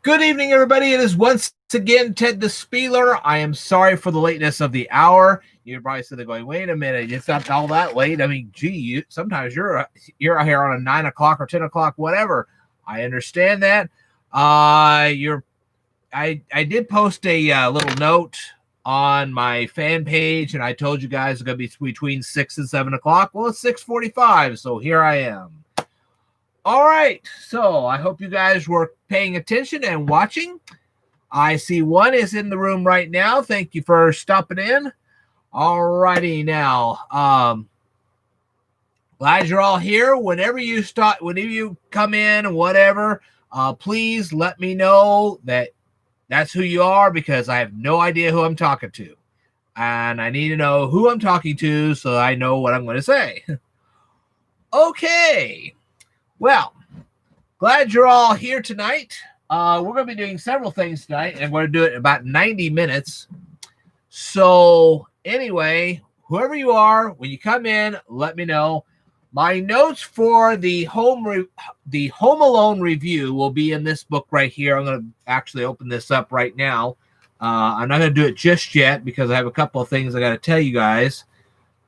Good evening, everybody. It is once again Ted the Spieler. I am sorry for the lateness of the hour. You're probably sitting there going, "Wait a minute, it's not all that late." I mean, gee, sometimes you're out here on a 9 o'clock or 10 o'clock, whatever. I understand that. I did post a little note on my fan page, and I told you guys it's going to be between 6 and 7 o'clock. Well, it's 6:45, so here I am. All right, so I hope you guys were paying attention and watching. I see one is in the room right now. Thank you for stopping in. All righty now. Glad you're all here. Whenever you come in, whatever, please let me know that that's who you are, because I have no idea who I'm talking to. And I need to know who I'm talking to so I know what I'm going to say. Okay. Well, glad you're all here tonight. We're going to be doing several things tonight, and we're going to do it in about 90 minutes. So anyway, whoever you are, when you come in, let me know. My notes for the Home Alone review will be in this book right here. I'm going to actually open this up right now. I'm not going to do it just yet because I have a couple of things I got to tell you guys.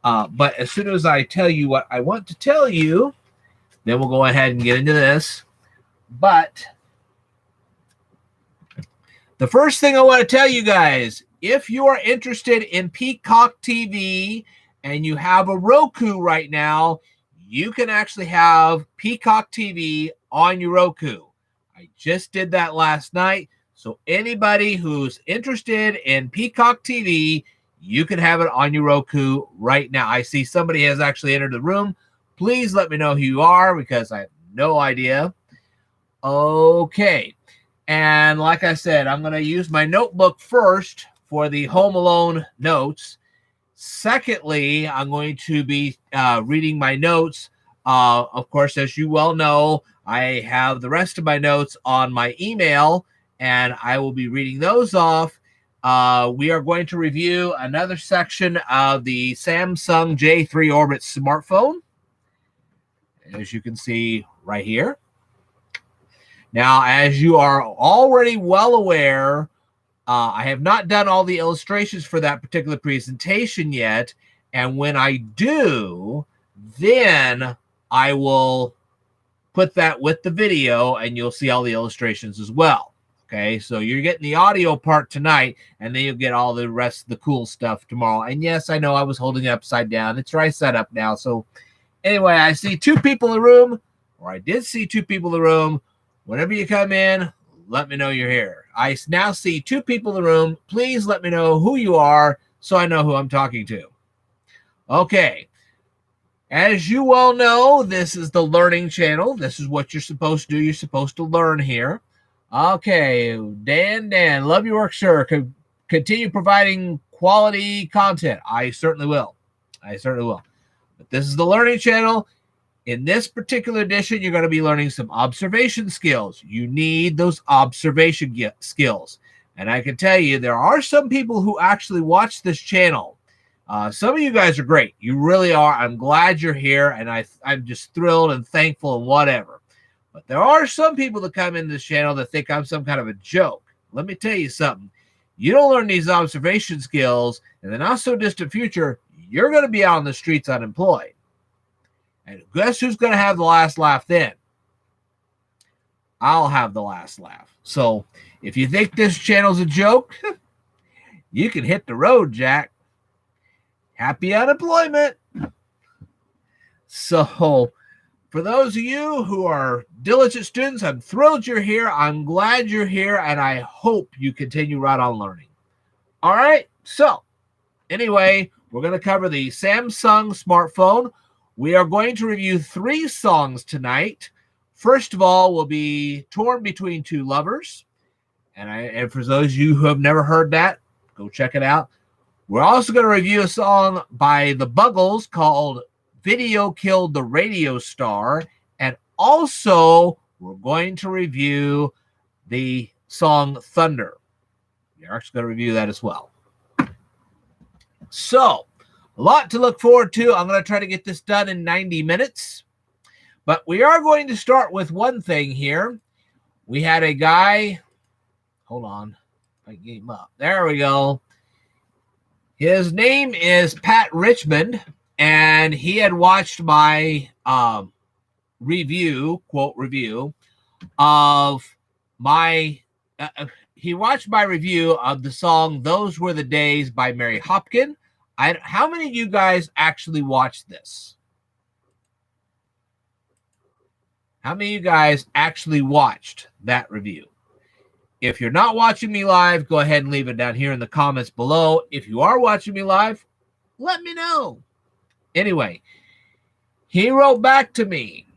But as soon as I tell you what I want to tell you, then we'll go ahead and get into this. But the first thing I want to tell you guys, if you are interested in Peacock TV and you have a Roku right now, you can actually have Peacock TV on your Roku. I just did that last night. So anybody who's interested in Peacock TV, you can have it on your Roku right now. I see somebody has actually entered the room. Please let me know who you are, because I have no idea. Okay. And like I said, I'm going to use my notebook first for the Home Alone notes. Secondly, I'm going to be reading my notes. Of course, as you well know, I have the rest of my notes on my email, and I will be reading those off. We are going to review another section of the Samsung J3 Orbit smartphone, as you can see right here. Now, as you are already well aware, I have not done all the illustrations for that particular presentation yet. And when I do, then I will put that with the video, and you'll see all the illustrations as well. Okay, so you're getting the audio part tonight, and then you'll get all the rest of the cool stuff tomorrow. And yes, I know I was holding it upside down. It's right set up now. So anyway, I see two people in the room, or I did see two people in the room. Whenever you come in, let me know you're here. I now see two people in the room. Please let me know who you are so I know who I'm talking to. Okay. As you well know, this is the learning channel. This is what you're supposed to do. You're supposed to learn here. Okay. Dan, love your work, sir. Continue providing quality content. I certainly will. But this is the learning channel. In this particular edition, you're going to be learning some observation skills. You need those observation skills. And I can tell you, there are some people who actually watch this channel. Some of you guys are great. You really are. I'm glad you're here, and I'm just thrilled and thankful and whatever. But there are some people that come into this channel that think I'm some kind of a joke. Let me tell you something. You don't learn these observation skills, in the not-so-distant future, you're going to be out on the streets unemployed. And guess who's going to have the last laugh then? I'll have the last laugh. So if you think this channel's a joke, you can hit the road, Jack. Happy unemployment. So for those of you who are diligent students, I'm thrilled you're here. I'm glad you're here, and I hope you continue right on learning. All right. So anyway, we're going to cover the Samsung smartphone. We are going to review 3 songs tonight. First of all, will be Torn Between Two Lovers. And for those of you who have never heard that, go check it out. We're also going to review a song by the Buggles called Video Killed the Radio Star. And also, we're going to review the song Thunder. We're actually going to review that as well. So, a lot to look forward to. I'm going to try to get this done in 90 minutes. But we are going to start with one thing here. We had a guy Hold on. I get him up. There we go. His name is Pat Richmond, and he had watched my review, quote review, of my he watched my review of the song "Those Were the Days" by Mary Hopkin. How many of you guys actually watched this? How many of you guys actually watched that review? If you're not watching me live, go ahead and leave it down here in the comments below. If you are watching me live, let me know. Anyway, he wrote back to me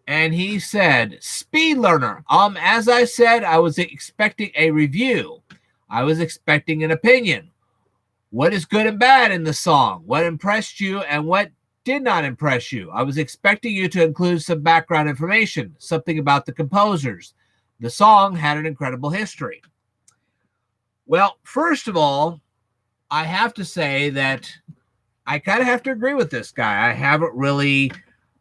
and he said, "Speed learner. As I said, I was expecting a review. I was expecting an opinion. What is good and bad in the song? What impressed you and what did not impress you? I was expecting you to include some background information, something about the composers. The song had an incredible history." Well, first of all, I have to say that I kind of have to agree with this guy. I haven't really,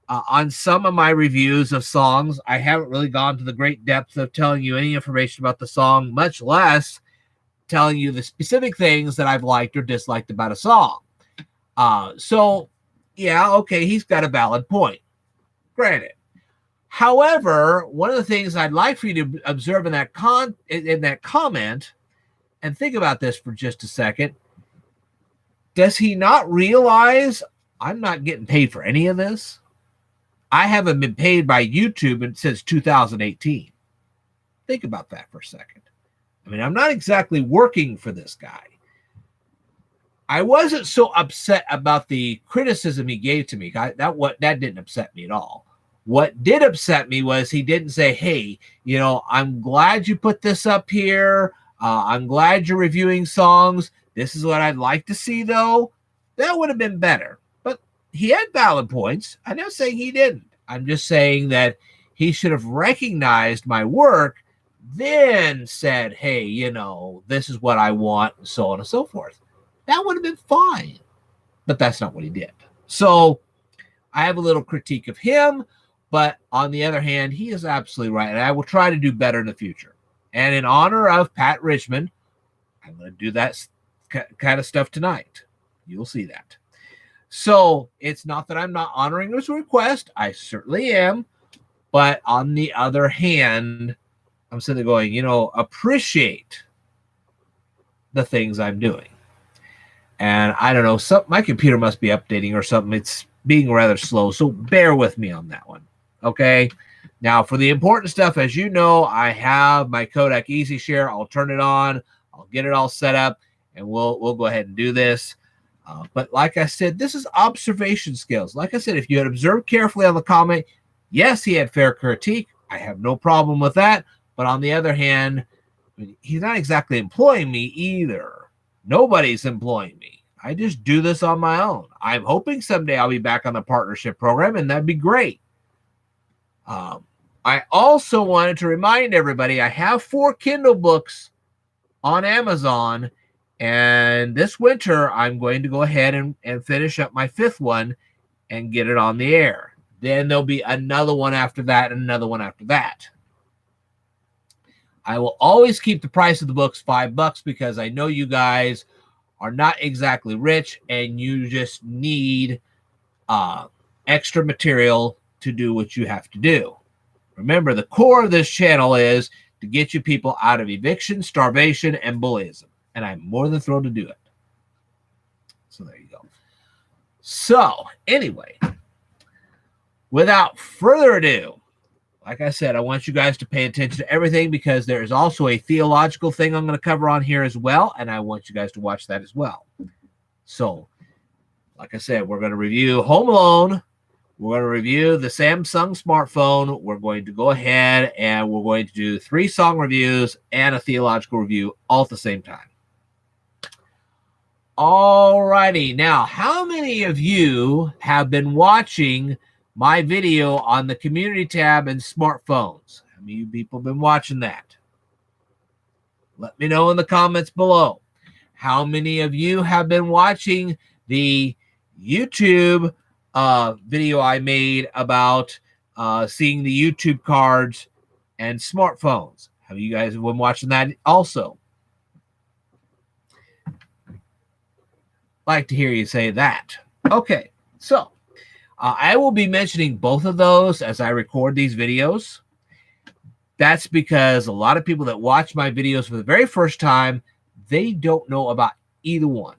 on some of my reviews of songs, I haven't really gone to the great depth of telling you any information about the song, much less telling you the specific things that I've liked or disliked about a song. So, yeah, okay, he's got a valid point. Granted. However, one of the things I'd like for you to observe in that comment, and think about this for just a second, does he not realize I'm not getting paid for any of this? I haven't been paid by YouTube since 2018. Think about that for a second. I mean, I'm not exactly working for this guy. I wasn't so upset about the criticism he gave to me. That didn't upset me at all. What did upset me was he didn't say, "Hey, I'm glad you put this up here. I'm glad you're reviewing songs. This is what I'd like to see, though." That would have been better. But he had valid points. I'm not saying he didn't. I'm just saying that he should have recognized my work, then said, "Hey, this is what I want," and so on and so forth. That would have been fine. But that's not what he did. So I have a little critique of him. But on the other hand, he is absolutely right. And I will try to do better in the future. And in honor of Pat Richmond, I'm going to do that kind of stuff tonight. You'll see that. So it's not that I'm not honoring his request. I certainly am. But on the other hand, I'm sitting there going, appreciate the things I'm doing. And I don't know, my computer must be updating or something. It's being rather slow. So bear with me on that one. Okay. Now for the important stuff, as you know, I have my Kodak Easy Share. I'll turn it on. I'll get it all set up, and we'll go ahead and do this. But like I said, this is observation skills. Like I said, if you had observed carefully on the comment, yes, he had fair critique. I have no problem with that. But on the other hand, he's not exactly employing me either. Nobody's employing me. I just do this on my own. I'm hoping someday I'll be back on the partnership program, and that'd be great. I also wanted to remind everybody I have 4 Kindle books on Amazon, and this winter I'm going to go ahead and finish up my 5th one and get it on the air. Then there'll be another one after that and another one after that. I will always keep the price of the books $5 because I know you guys are not exactly rich and you just need extra material to do what you have to do. Remember, the core of this channel is to get you people out of eviction, starvation, and bullyism. And I'm more than thrilled to do it. So there you go. So anyway, without further ado, like I said, I want you guys to pay attention to everything because there is also a theological thing I'm going to cover on here as well. And I want you guys to watch that as well. So, like I said, we're going to review Home Alone. We're going to review the Samsung smartphone. We're going to go ahead and we're going to do 3 song reviews and a theological review all at the same time. All righty. Now, how many of you have been watching my video on the community tab and smartphones? How many of you people have been watching that? Let me know in the comments below. How many of you have been watching the YouTube video I made about seeing the YouTube cards and smartphones? Have you guys been watching that also? Like to hear you say that. Okay, so I will be mentioning both of those as I record these videos. That's because a lot of people that watch my videos for the very first time, they don't know about either one.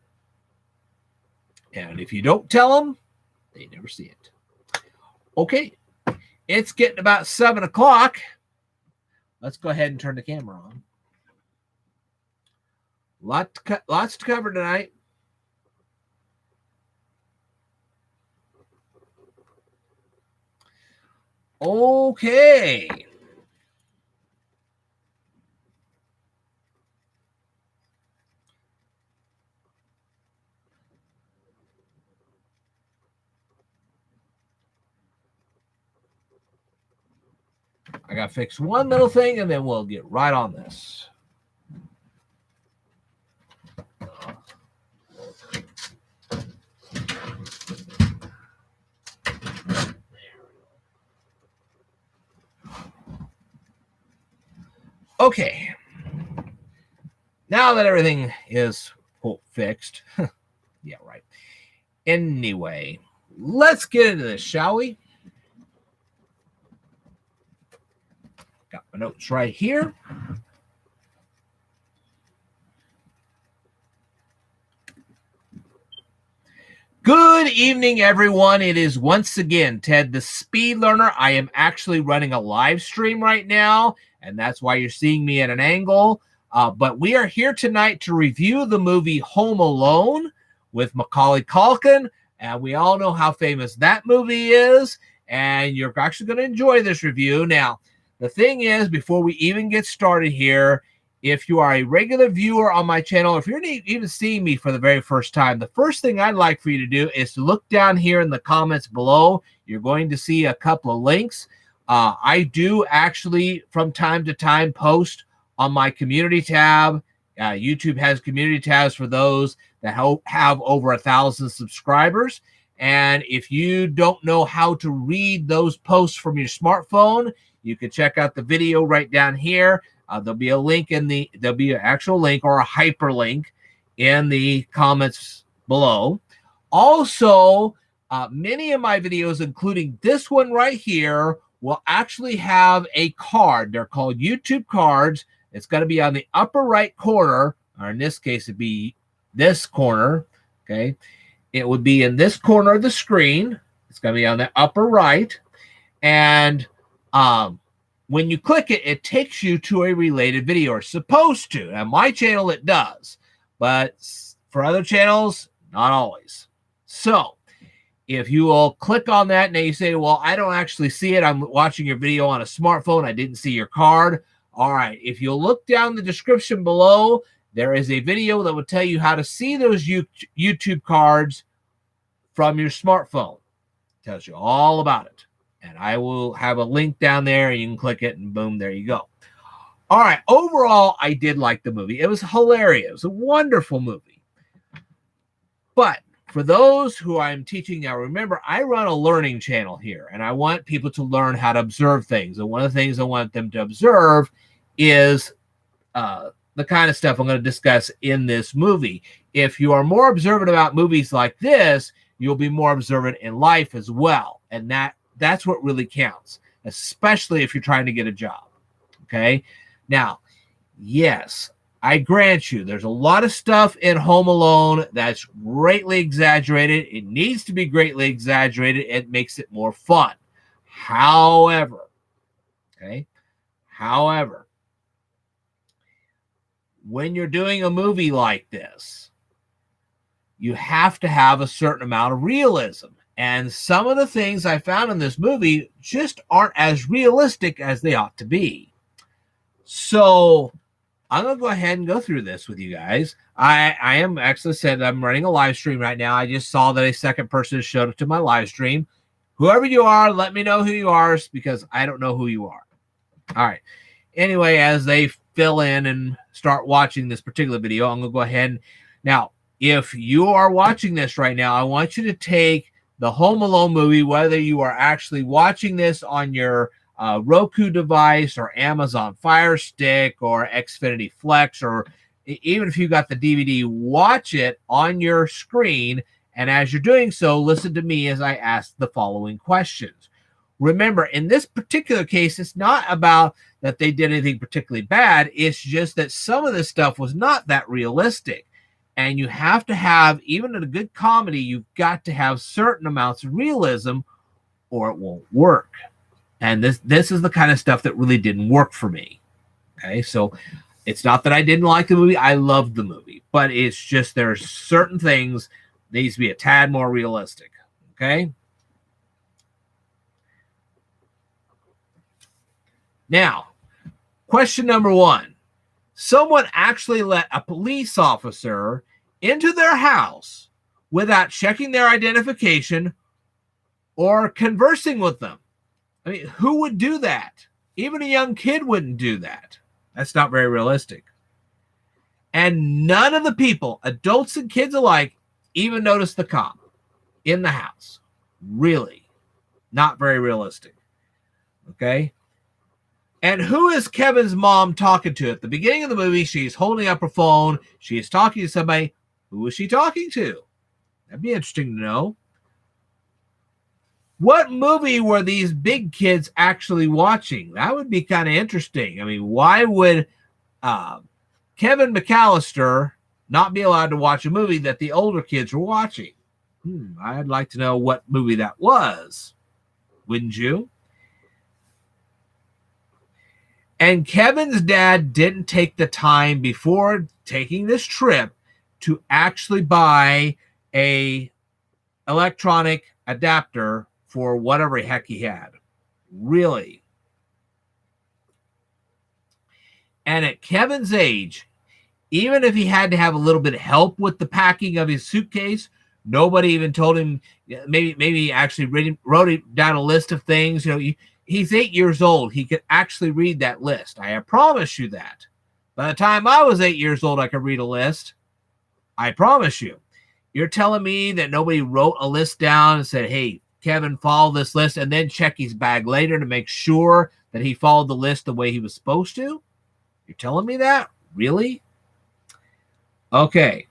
And if you don't tell them, they never see it. Okay, it's getting about 7 o'clock. Let's go ahead and turn the camera on. Lots to cover tonight. Okay. I got to fix one little thing, and then we'll get right on this. Okay. Now that everything is fixed. Yeah, right. Anyway, let's get into this, shall we? Got my notes right here. Good evening, everyone. It is once again Ted the Speed Learner. I am actually running a live stream right now, and that's why you're seeing me at an angle. But we are here tonight to review the movie Home Alone with Macaulay Culkin, and we all know how famous that movie is, and you're actually going to enjoy this review. Now, the thing is, before we even get started here, if you are a regular viewer on my channel, if you're even seeing me for the very first time, the first thing I'd like for you to do is to look down here in the comments below. You're going to see a couple of links. I do actually, from time to time, post on my community tab. YouTube has community tabs for those that have over 1,000 subscribers. And if you don't know how to read those posts from your smartphone, you can check out the video right down here. There'll be a link there'll be an actual link or a hyperlink in the comments below. Also, many of my videos, including this one right here, will actually have a card. They're called YouTube cards. It's going to be on the upper right corner, or in this case, it'd be this corner. Okay. It would be in this corner of the screen. It's going to be on the upper right. And when you click it, it takes you to a related video, or supposed to. On my channel, it does. But for other channels, not always. So if you will click on that, now you say, well, I don't actually see it. I'm watching your video on a smartphone. I didn't see your card. All right. If you'll look down the description below, there is a video that will tell you how to see those YouTube cards from your smartphone. It tells you all about it. And I will have a link down there, and you can click it, and boom, there you go. All right. Overall, I did like the movie. It was hilarious. It was a wonderful movie. But for those who I'm teaching now, remember, I run a learning channel here, and I want people to learn how to observe things. And one of the things I want them to observe is the kind of stuff I'm going to discuss in this movie. If you are more observant about movies like this, you'll be more observant in life as well. And that's what really counts, especially if you're trying to get a job. Okay. Now, yes, I grant you, there's a lot of stuff in Home Alone that's greatly exaggerated. It needs to be greatly exaggerated. It makes it more fun. However, when you're doing a movie like this, you have to have a certain amount of realism. And some of the things I found in this movie just aren't as realistic as they ought to be. So I'm going to go ahead and go through this with you guys. I am actually said I'm running a live stream right now. I just saw that a second person showed up to my live stream. Whoever you are, let me know who you are, because I don't know who you are. All right. Anyway, as they fill in and start watching this particular video, I'm going to go ahead. Now, if you are watching this right now, I want you to take the Home Alone movie, whether you are actually watching this on your Roku device or Amazon Fire Stick or Xfinity Flex, or even if you got the DVD, watch it on your screen. And as you're doing so, listen to me as I ask the following questions. Remember, in this particular case, it's not about that they did anything particularly bad. It's just that some of this stuff was not that realistic. And you have to have, even in a good comedy, you've got to have certain amounts of realism or it won't work. And this is the kind of stuff that really didn't work for me. Okay, so it's not that I didn't like the movie. I loved the movie. But it's just there's certain things that needs to be a tad more realistic. Okay? Now, question number 1. Someone actually let a police officer into their house without checking their identification or conversing with them. I mean, who would do that? Even a young kid wouldn't do that. That's not very realistic. And none of the people, adults and kids alike, even noticed the cop in the house. Really, not very realistic. Okay? And who is Kevin's mom talking to? At the beginning of the movie, she's holding up her phone. She is talking to somebody. Who is she talking to? That'd be interesting to know. What movie were these big kids actually watching? That would be kind of interesting. I mean, why would Kevin McAllister not be allowed to watch a movie that the older kids were watching? I'd like to know what movie that was. Wouldn't you? And Kevin's dad didn't take the time before taking this trip to actually buy a electronic adapter for whatever heck he had. Really. And at Kevin's age, even if he had to have a little bit of help with the packing of his suitcase, nobody even told him, maybe actually wrote down a list of things. You know, he's 8 years old. He could actually read that list. I promise you that. By the time I was 8 years old, I could read a list. I promise you. You're telling me that nobody wrote a list down and said, hey, Kevin, follow this list, and then check his bag later to make sure that he followed the list the way he was supposed to? You're telling me that? Really? Okay.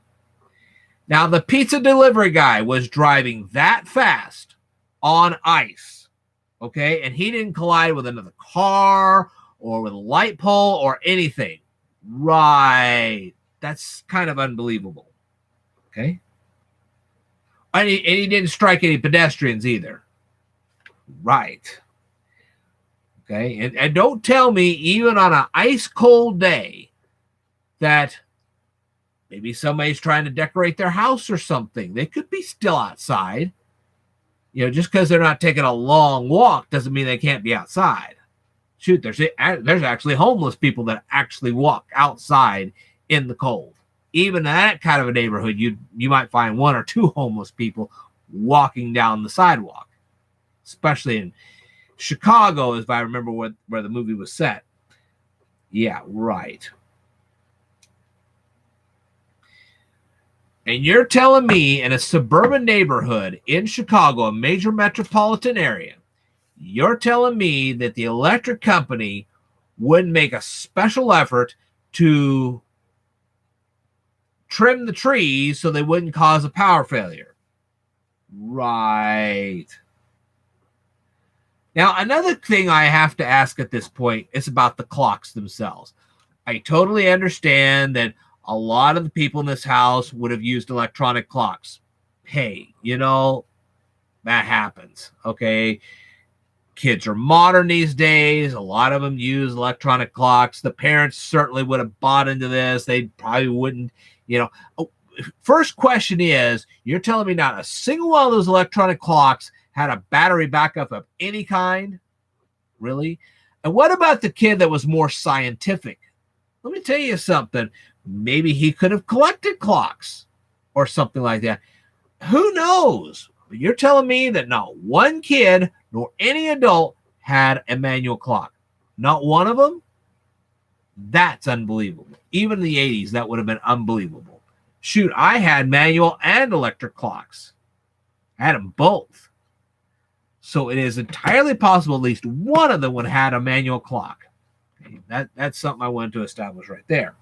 Now, the pizza delivery guy was driving that fast on ice. Okay? And he didn't collide with another car or with a light pole or anything. Right. That's kind of unbelievable. Okay? And he didn't strike any pedestrians either. Right. Okay? And don't tell me, even on an ice-cold day, that maybe somebody's trying to decorate their house or something. They could be still outside. You know, just because they're not taking a long walk doesn't mean they can't be outside. Shoot, there's actually homeless people that actually walk outside in the cold. Even in that kind of a neighborhood, you might find 1 or 2 homeless people walking down the sidewalk, especially in Chicago, if I remember where the movie was set. Yeah, right. And you're telling me in a suburban neighborhood in Chicago, a major metropolitan area, you're telling me that the electric company wouldn't make a special effort to trim the trees so they wouldn't cause a power failure? Right. Now, another thing I have to ask at this point is about the clocks themselves. I totally understand that a lot of the people in this house would have used electronic clocks. Hey, you know, that happens. Okay. Kids are modern these days. A lot of them use electronic clocks. The parents certainly would have bought into this. They probably wouldn't, you know. First question is, you're telling me not a single one of those electronic clocks had a battery backup of any kind? Really? And what about the kid that was more scientific? Let me tell you something. Maybe he could have collected clocks or something like that. Who knows? But you're telling me that not one kid nor any adult had a manual clock. Not one of them? That's unbelievable. Even in the 80s, that would have been unbelievable. Shoot, I had manual and electric clocks. I had them both. So it is entirely possible at least one of them would have had a manual clock. Okay, that's something I wanted to establish right there.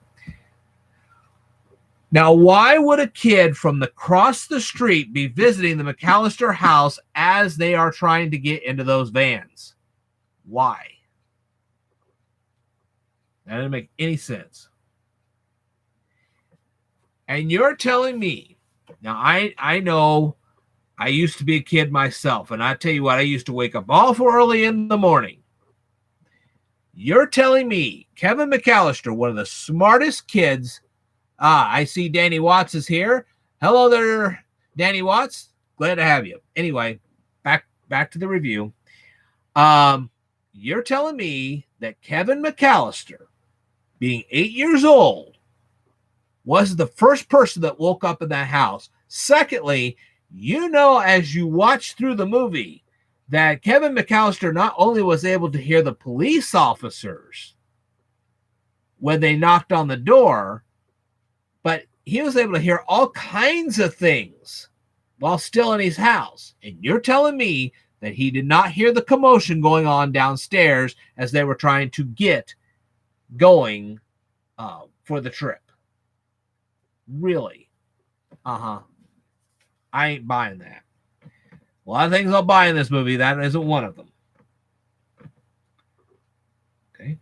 Now, why would a kid from across the street be visiting the McAllister house as they are trying to get into those vans? Why? That doesn't make any sense. And you're telling me, now I know I used to be a kid myself, and I tell you what, I used to wake up awful early in the morning. You're telling me Kevin McAllister, one of the smartest kids. I see Danny Watts is here. Hello there, Danny Watts. Glad to have you. Anyway, back to the review. You're telling me that Kevin McAllister, being 8 years old, was the first person that woke up in that house. Secondly, you know, as you watch through the movie, that Kevin McAllister not only was able to hear the police officers when they knocked on the door, but he was able to hear all kinds of things while still in his house. And you're telling me that he did not hear the commotion going on downstairs as they were trying to get going for the trip. Really? I ain't buying that. A lot of things I'll buy in this movie. That isn't one of them. Okay.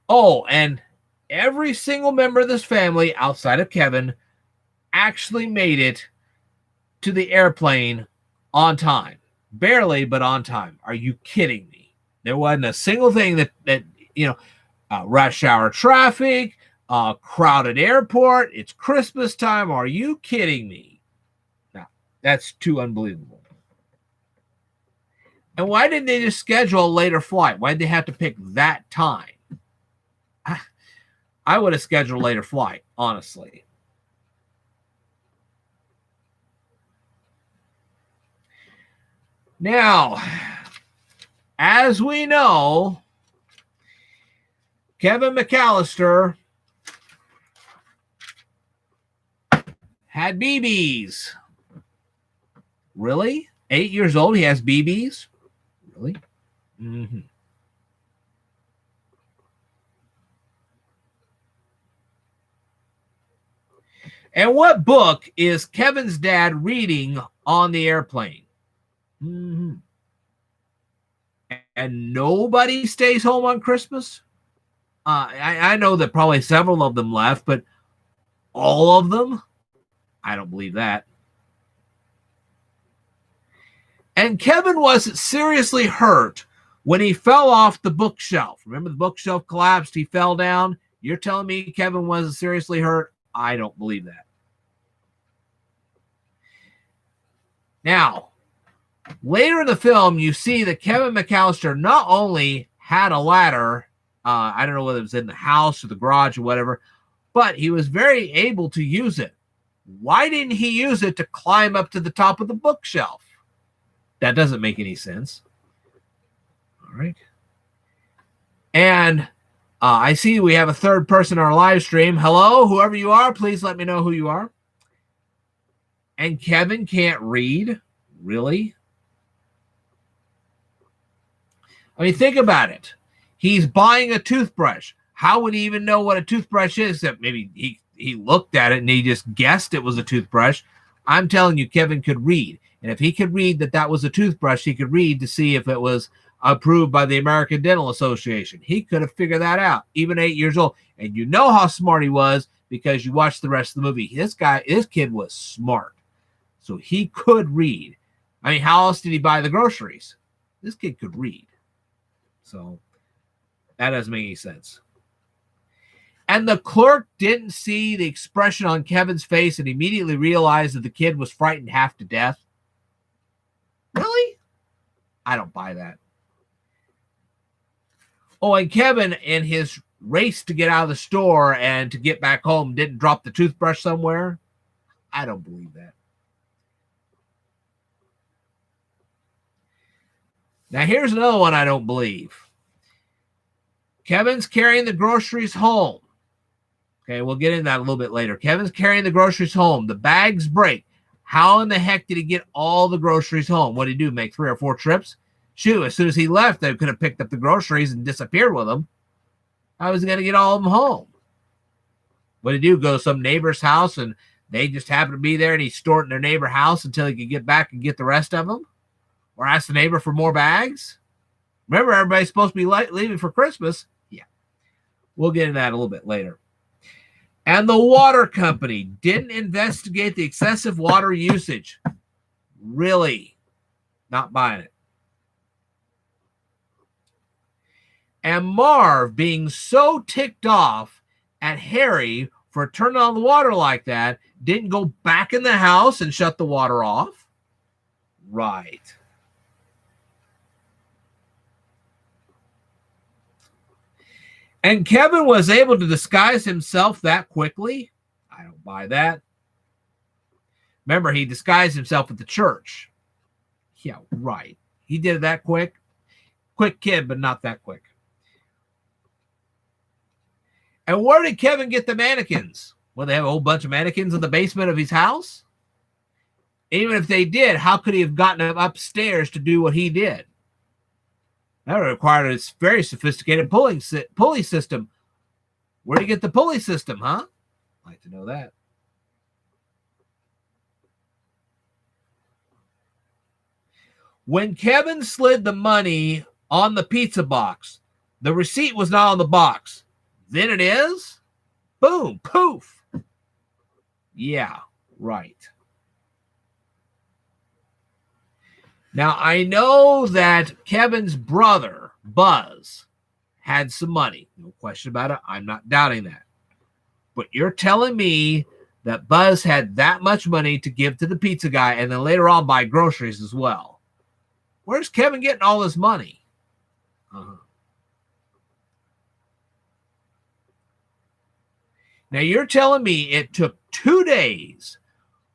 Oh, and every single member of this family, outside of Kevin, actually made it to the airplane on time. Barely, but on time. Are you kidding me? There wasn't a single thing that rush hour traffic, crowded airport, it's Christmas time. Are you kidding me? No, that's too unbelievable. And why didn't they just schedule a later flight? Why did they have to pick that time? I would have scheduled a later flight, honestly. Now, as we know, Kevin McAllister had BBs. Really? 8 years old, he has BBs? Really? Mm-hmm. And what book is Kevin's dad reading on the airplane? Mm-hmm. And nobody stays home on Christmas? I know that probably several of them left, but all of them? I don't believe that. And Kevin wasn't seriously hurt when he fell off the bookshelf. Remember the bookshelf collapsed, he fell down? You're telling me Kevin wasn't seriously hurt? I don't believe that. Now, later in the film, you see that Kevin McAllister not only had a ladder, I don't know whether it was in the house or the garage or whatever, but he was very able to use it. Why didn't he use it to climb up to the top of the bookshelf? That doesn't make any sense. All right. And I see we have a third person in our live stream. Hello, whoever you are, please let me know who you are. And Kevin can't read? Really? I mean, think about it. He's buying a toothbrush. How would he even know what a toothbrush is? Except maybe he looked at it and he just guessed it was a toothbrush. I'm telling you, Kevin could read. And if he could read that was a toothbrush, he could read to see if it was approved by the American Dental Association. He could have figured that out, even 8 years old. And you know how smart he was because you watched the rest of the movie. This kid was smart. So he could read. I mean, how else did he buy the groceries? This kid could read. So that doesn't make any sense. And the clerk didn't see the expression on Kevin's face and immediately realized that the kid was frightened half to death. Really? I don't buy that. Oh, and Kevin, in his race to get out of the store and to get back home, didn't drop the toothbrush somewhere. I don't believe that. Now, here's another one I don't believe. Kevin's carrying the groceries home. Okay, we'll get into that a little bit later. Kevin's carrying the groceries home. The bags break. How in the heck did he get all the groceries home? What did he do, make 3 or 4 trips? Shoot, as soon as he left, they could have picked up the groceries and disappeared with them. How was he going to get all of them home? What did he do, go to some neighbor's house and they just happened to be there and he stored it in their neighbor's house until he could get back and get the rest of them? Or ask the neighbor for more bags? Remember, everybody's supposed to be leaving for Christmas. Yeah, we'll get into that a little bit later. And the water company didn't investigate the excessive water usage. Really? Not buying it. And Marv, being so ticked off at Harry for turning on the water like that, didn't go back in the house and shut the water off. Right. And Kevin was able to disguise himself that quickly? I don't buy that. Remember, he disguised himself at the church. Yeah, right. He did it that quick. Quick kid, but not that quick. And where did Kevin get the mannequins? Well, they have a whole bunch of mannequins in the basement of his house? Even if they did, how could he have gotten them upstairs to do what he did? That required a very sophisticated pulley system. Where do you get the pulley system, huh? I'd like to know that. When Kevin slid the money on the pizza box, the receipt was not on the box. Then it is? Boom, poof. Yeah, right. Now, I know that Kevin's brother, Buzz, had some money. No question about it. I'm not doubting that. But you're telling me that Buzz had that much money to give to the pizza guy and then later on buy groceries as well. Where's Kevin getting all this money? Now, you're telling me it took 2 days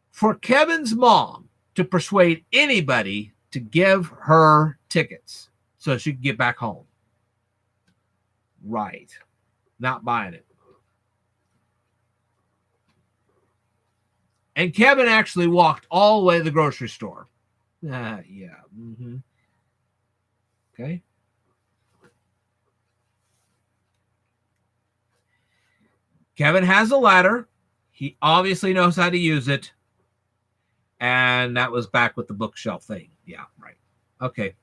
for Kevin's mom to persuade anybody to give her tickets so she could get back home. Right. Not buying it. And Kevin actually walked all the way to the grocery store. Yeah. Mm-hmm. Okay. Kevin has a ladder. He obviously knows how to use it. And that was back with the bookshelf thing. Yeah, right. Okay.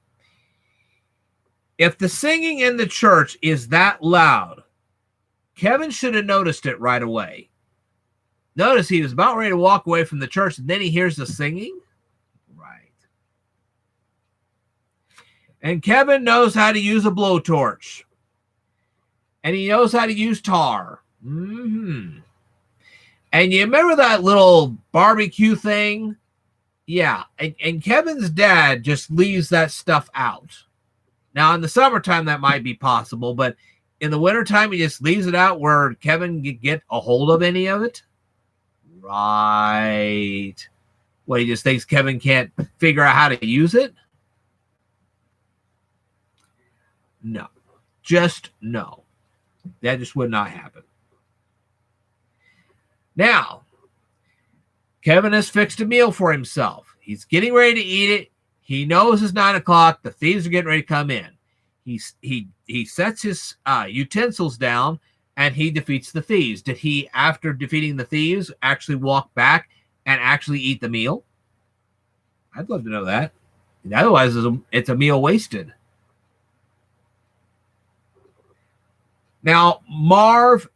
If the singing in the church is that loud, Kevin should have noticed it right away. Notice he was about ready to walk away from the church, and then he hears the singing. Right. And Kevin knows how to use a blowtorch. And he knows how to use tar. Mm-hmm. And you remember that little barbecue thing? Yeah. And Kevin's dad just leaves that stuff out. Now, in the summertime, that might be possible, but in the wintertime, he just leaves it out where Kevin can get a hold of any of it. Right. Well, he just thinks Kevin can't figure out how to use it? No. Just no. That just would not happen. Now, Kevin has fixed a meal for himself. He's getting ready to eat it. He knows it's 9 o'clock. The thieves are getting ready to come in. He sets his utensils down and he defeats the thieves. Did he, after defeating the thieves, actually walk back and actually eat the meal? I'd love to know that. Otherwise, it's a meal wasted. Now,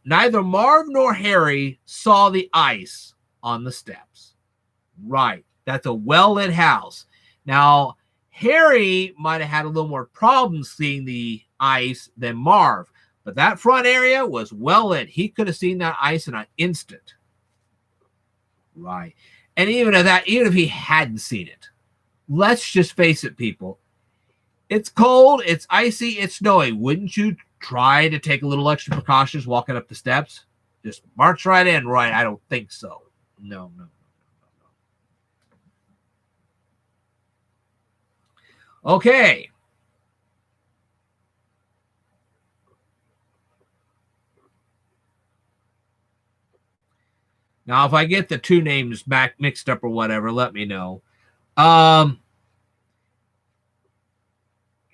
neither Marv nor Harry saw the ice on the steps. Right. That's a well-lit house. Now, Harry might have had a little more problems seeing the ice than Marv, but that front area was well-lit. He could have seen that ice in an instant. Right. And even if he hadn't seen it, let's just face it, people. It's cold, it's icy, it's snowy. Wouldn't you try to take a little extra precautions walking up the steps? Just march right in, right? I don't think so. No. Okay. Now, if I get the two names back mixed up or whatever, let me know.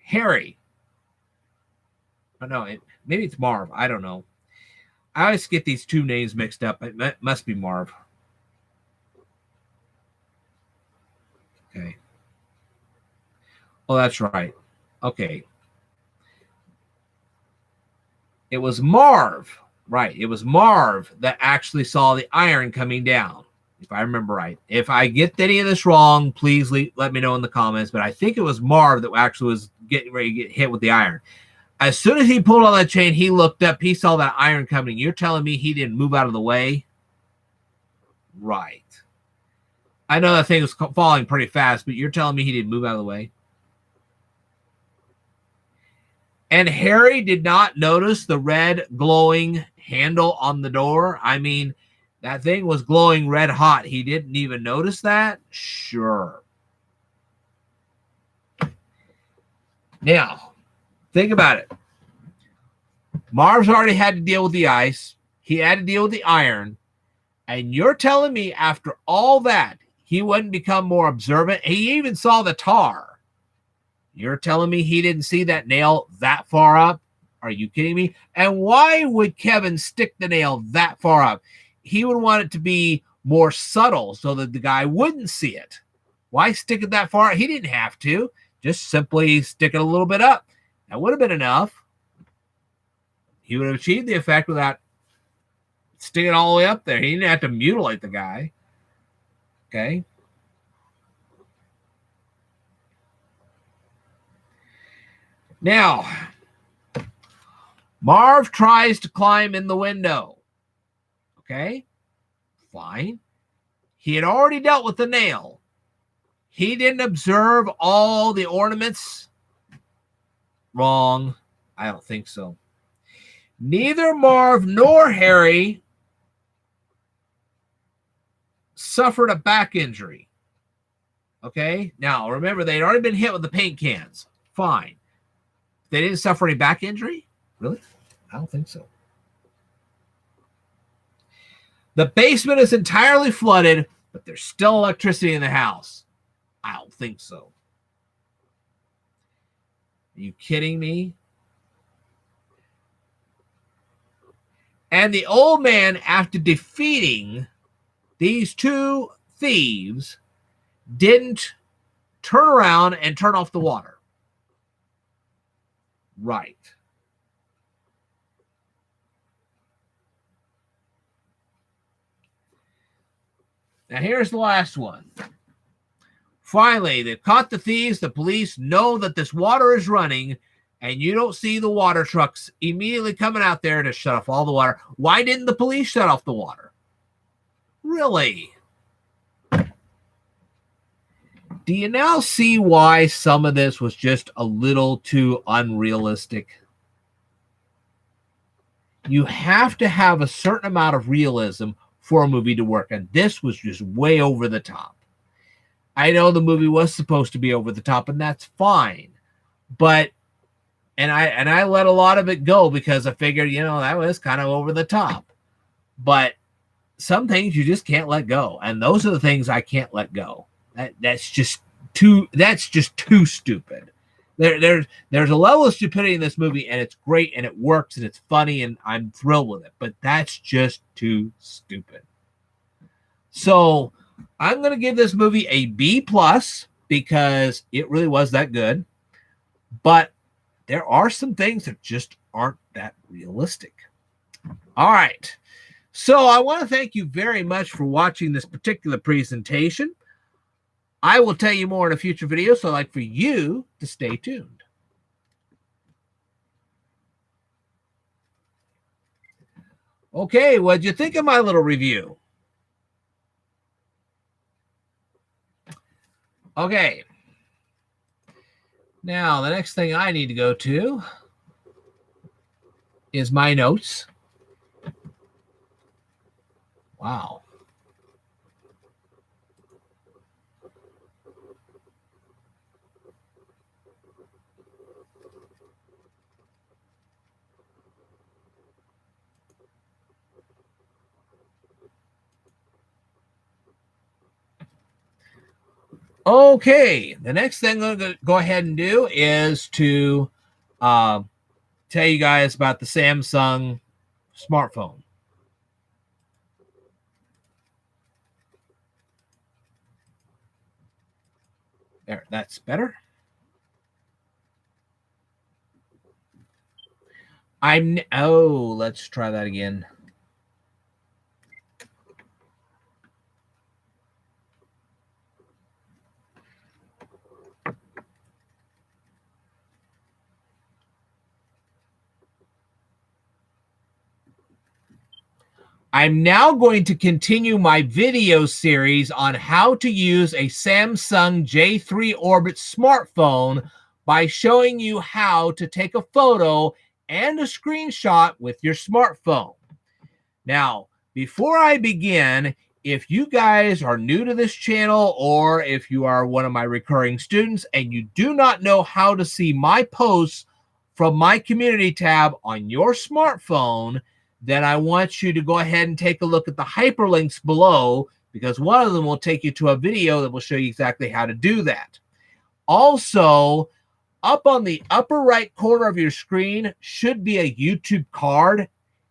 Harry. Oh, no, maybe it's Marv. I don't know. I always get these two names mixed up. It must be Marv. Okay. Oh, that's right. Okay. It was Marv. Right. It was Marv that actually saw the iron coming down, if I remember right. If I get any of this wrong, please let me know in the comments. But I think it was Marv that actually was getting ready to get hit with the iron. As soon as he pulled on that chain, he looked up. He saw that iron coming. You're telling me he didn't move out of the way? Right. I know that thing was falling pretty fast, but you're telling me he didn't move out of the way? And Harry did not notice the red glowing handle on the door. I mean, that thing was glowing red hot. He didn't even notice that? Sure. Now, think about it. Marv's already had to deal with the ice. He had to deal with the iron. And you're telling me after all that, he wouldn't become more observant? He even saw the tar. You're telling me he didn't see that nail that far up? Are you kidding me? And why would Kevin stick the nail that far up? He would want it to be more subtle so that the guy wouldn't see it. Why stick it that far? He didn't have to. Just simply stick it a little bit up. That would have been enough. He would have achieved the effect without sticking it all the way up there. He didn't have to mutilate the guy. Okay. Now, Marv tries to climb in the window. Okay. Fine. He had already dealt with the nail. He didn't observe all the ornaments. Wrong. I don't think so. Neither Marv nor Harry suffered a back injury. Okay. Now, remember, they'd already been hit with the paint cans. Fine. They didn't suffer any back injury? Really? I don't think so. The basement is entirely flooded, but there's still electricity in the house. I don't think so. Are you kidding me? And the old man, after defeating these two thieves, didn't turn around and turn off the water. Right. Now, here's the last one. Finally, they've caught the thieves. The police know that this water is running, and you don't see the water trucks immediately coming out there to shut off all the water. Why didn't the police shut off the water? Really? Do you now see why some of this was just a little too unrealistic? You have to have a certain amount of realism for a movie to work, and this was just way over the top. I know the movie was supposed to be over the top, and that's fine. But I let a lot of it go because I figured, that was kind of over the top. But some things you just can't let go, and those are the things I can't let go. That's just too stupid. There's a level of stupidity in this movie, and it's great, and it works, and it's funny, and I'm thrilled with it. But that's just too stupid. So I'm going to give this movie a B+ because it really was that good. But there are some things that just aren't that realistic. All right. So I want to thank you very much for watching this particular presentation. I will tell you more in a future video, so I'd like for you to stay tuned. Okay, what'd you think of my little review? Okay. Now, the next thing I need to go to is my notes. Wow. Okay, the next thing I'm going to go ahead and do is to tell you guys about the Samsung smartphone. There, that's better. Let's try that again. I'm now going to continue my video series on how to use a Samsung J3 Orbit smartphone by showing you how to take a photo and a screenshot with your smartphone. Now, before I begin, if you guys are new to this channel or if you are one of my recurring students and you do not know how to see my posts from my community tab on your smartphone, then I want you to go ahead and take a look at the hyperlinks below, because one of them will take you to a video that will show you exactly how to do that. Also, up on the upper right corner of your screen should be a YouTube card.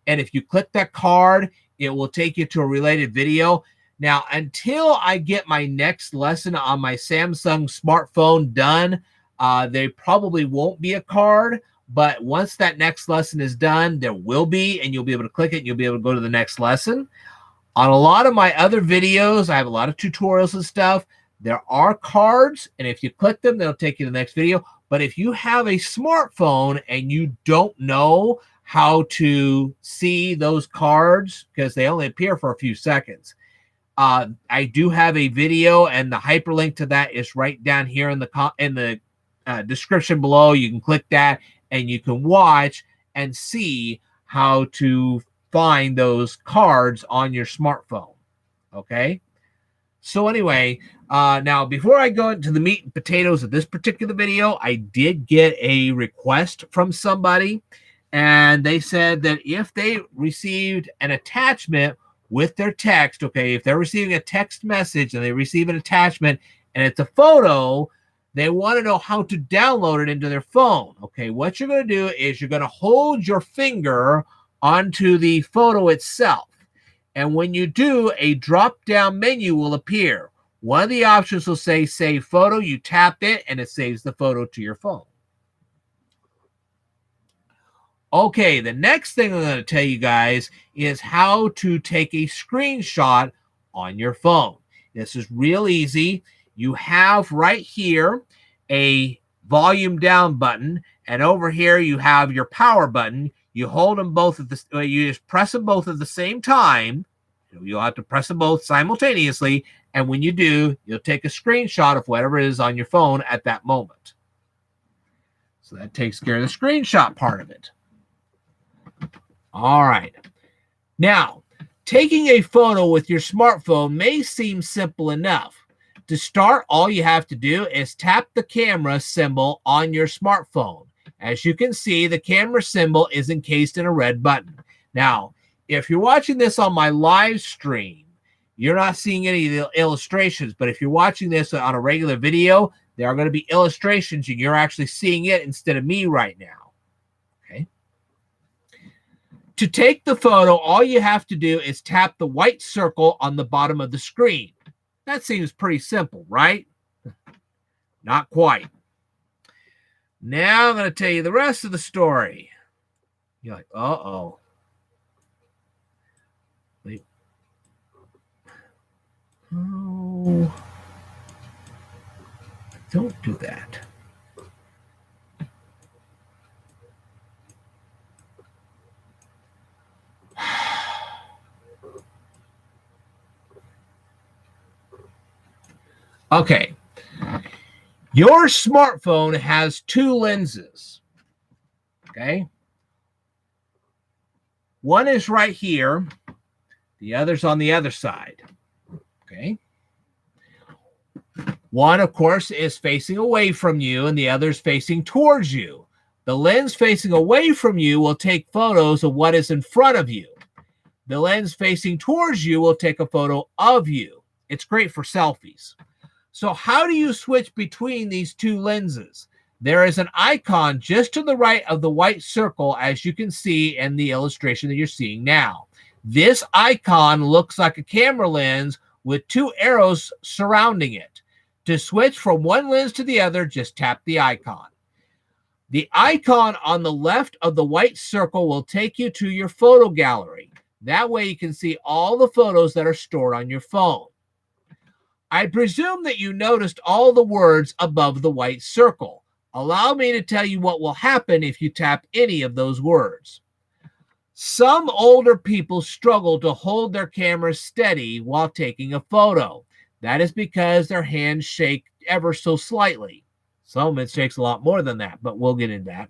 And if you click that card, it will take you to a related video. Now, until I get my next lesson on my Samsung smartphone done, there probably won't be a card. But once that next lesson is done, there will be, and you'll be able to click it, and you'll be able to go to the next lesson. On a lot of my other videos, I have a lot of tutorials and stuff. There are cards, and if you click them, they'll take you to the next video. But if you have a smartphone and you don't know how to see those cards, because they only appear for a few seconds, I do have a video, and the hyperlink to that is right down here in the description below. You can click that, and you can watch and see how to find those cards on your smartphone. Okay? So anyway, now before I go into the meat and potatoes of this particular video, I did get a request from somebody, and they said that if they received an attachment with their text, okay, if they're receiving a text message and they receive an attachment and it's a photo, they want to know how to download it into their phone. Okay, what you're going to do is you're going to hold your finger onto the photo itself. And when you do, a drop-down menu will appear. One of the options will say Save Photo. You tap it, and it saves the photo to your phone. Okay, the next thing I'm going to tell you guys is how to take a screenshot on your phone. This is real easy. You have right here a volume down button, and over here you have your power button. You hold them both at the, you just press them both at the same time. You'll have to press them both simultaneously, and when you do, you'll take a screenshot of whatever is on your phone at that moment. So that takes care of the screenshot part of it. All right. Now, taking a photo with your smartphone may seem simple enough. To start, all you have to do is tap the camera symbol on your smartphone. As you can see, the camera symbol is encased in a red button. Now, if you're watching this on my live stream, you're not seeing any of the illustrations, but if you're watching this on a regular video, there are going to be illustrations and you're actually seeing it instead of me right now. Okay. To take the photo, all you have to do is tap the white circle on the bottom of the screen. That seems pretty simple, right? Not quite. Now I'm going to tell you the rest of the story. You're like, uh-oh. Wait. Oh. Don't do that. Okay. Your smartphone has two lenses. Okay. One is right here. The other's on the other side. Okay. One, of course, is facing away from you, and the other is facing towards you. The lens facing away from you will take photos of what is in front of you. The lens facing towards you will take a photo of you. It's great for selfies. So how do you switch between these two lenses? There is an icon just to the right of the white circle, as you can see in the illustration that you're seeing now. This icon looks like a camera lens with two arrows surrounding it. To switch from one lens to the other, just tap the icon. The icon on the left of the white circle will take you to your photo gallery. That way you can see all the photos that are stored on your phone. I presume that you noticed all the words above the white circle. Allow me to tell you what will happen if you tap any of those words. Some older people struggle to hold their cameras steady while taking a photo. That is because their hands shake ever so slightly. Some of it shakes a lot more than that, but we'll get into that.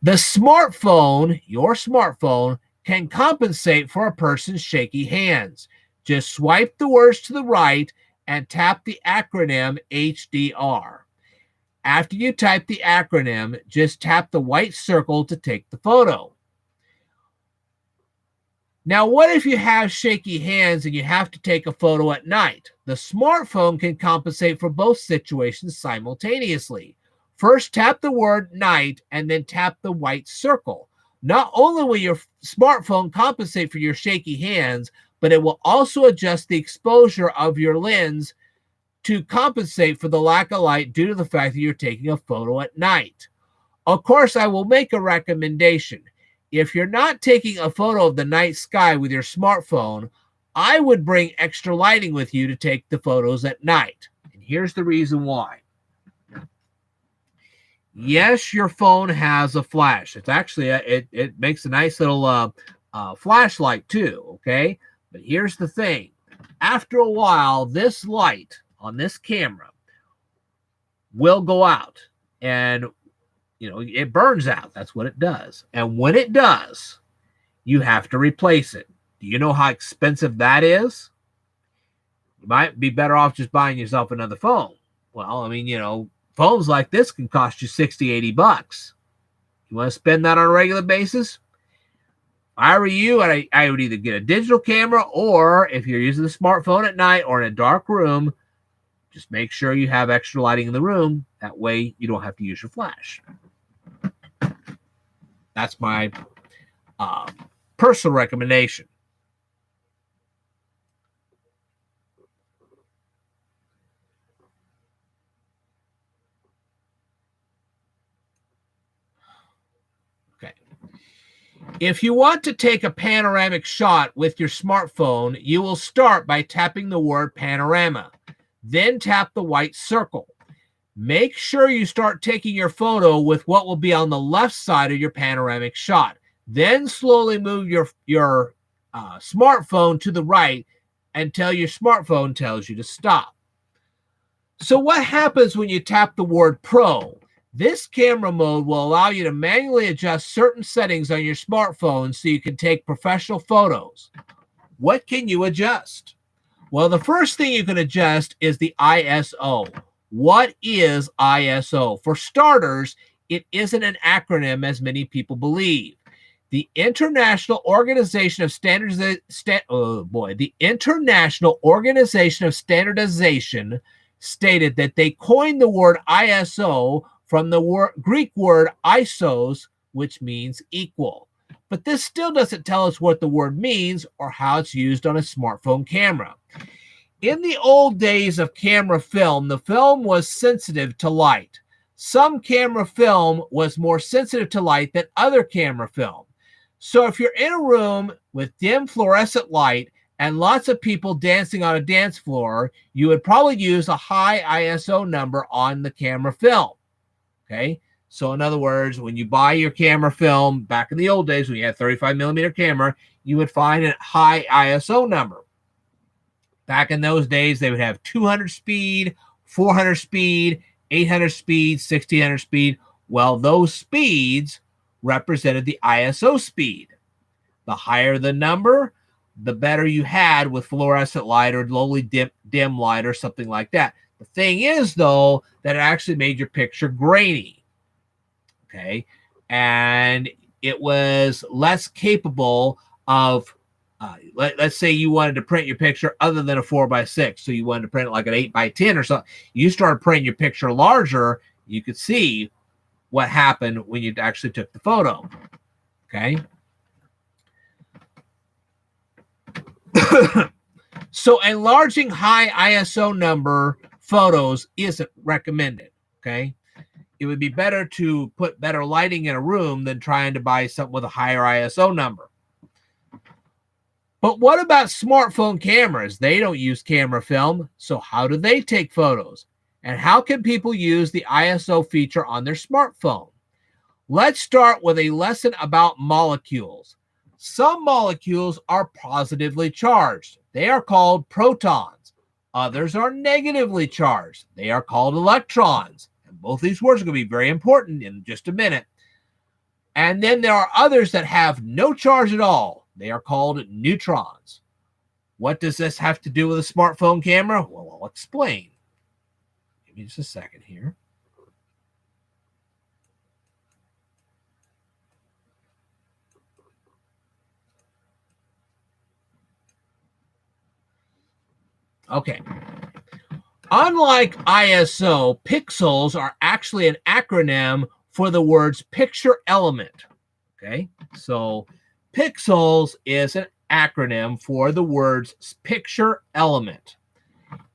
The smartphone, your smartphone, can compensate for a person's shaky hands. Just swipe the words to the right and tap the acronym HDR. After you type the acronym, just tap the white circle to take the photo. Now, what if you have shaky hands and you have to take a photo at night? The smartphone can compensate for both situations simultaneously. First, tap the word night and then tap the white circle. Not only will your smartphone compensate for your shaky hands, but it will also adjust the exposure of your lens to compensate for the lack of light due to the fact that you're taking a photo at night. Of course, I will make a recommendation. If you're not taking a photo of the night sky with your smartphone, I would bring extra lighting with you to take the photos at night. And here's the reason why. Yes, your phone has a flash. It's actually, it makes a nice little flashlight too, okay? But here's the thing. After a while, this light on this camera will go out, and it burns out. That's what it does. And when it does, you have to replace it. Do you know how expensive that is? You might be better off just buying yourself another phone. Well, I mean, phones like this can cost you $60, $80. You want to spend that on a regular basis? If I were you, I would either get a digital camera, or if you're using a smartphone at night or in a dark room, just make sure you have extra lighting in the room. That way you don't have to use your flash. That's my personal recommendation. Okay. If you want to take a panoramic shot with your smartphone, you will start by tapping the word panorama. Then tap the white circle. Make sure you start taking your photo with what will be on the left side of your panoramic shot. Then slowly move your smartphone to the right until your smartphone tells you to stop. So what happens when you tap the word Pro? This camera mode will allow you to manually adjust certain settings on your smartphone so you can take professional photos. What can you adjust? Well, the first thing you can adjust is the ISO. What is ISO? For starters, it isn't an acronym as many people believe. The International Organization of Standardization stated that they coined the word ISO from the Greek word isos, which means equal. But this still doesn't tell us what the word means or how it's used on a smartphone camera. In the old days of camera film, the film was sensitive to light. Some camera film was more sensitive to light than other camera film. So if you're in a room with dim fluorescent light and lots of people dancing on a dance floor, you would probably use a high ISO number on the camera film. Okay? So in other words, when you buy your camera film, back in the old days when you had 35 millimeter camera, you would find a high ISO number. Back in those days, they would have 200 speed, 400 speed, 800 speed, 1600 speed. Well, those speeds represented the ISO speed. The higher the number, the better you had with fluorescent light or lowly dim light or something like that. The thing is, though, that it actually made your picture grainy. Okay? And it was less capable of let's say you wanted to print your picture other than a 4x6, so you wanted to print it like an 8x10 or something. You started printing your picture larger, you could see what happened when you actually took the photo. Okay. So enlarging high ISO number photos isn't recommended. Okay. It would be better to put better lighting in a room than trying to buy something with a higher ISO number. But what about smartphone cameras? They don't use camera film. So how do they take photos? And how can people use the ISO feature on their smartphone? Let's start with a lesson about molecules. Some molecules are positively charged. They are called protons. Others are negatively charged. They are called electrons. And both these words are going to be very important in just a minute. And then there are others that have no charge at all. They are called neutrons. What does this have to do with a smartphone camera? Well, I'll explain. Give me just a second here. Okay. Unlike ISO, pixels are actually an acronym for the words picture element. Okay. So pixels is an acronym for the words picture element.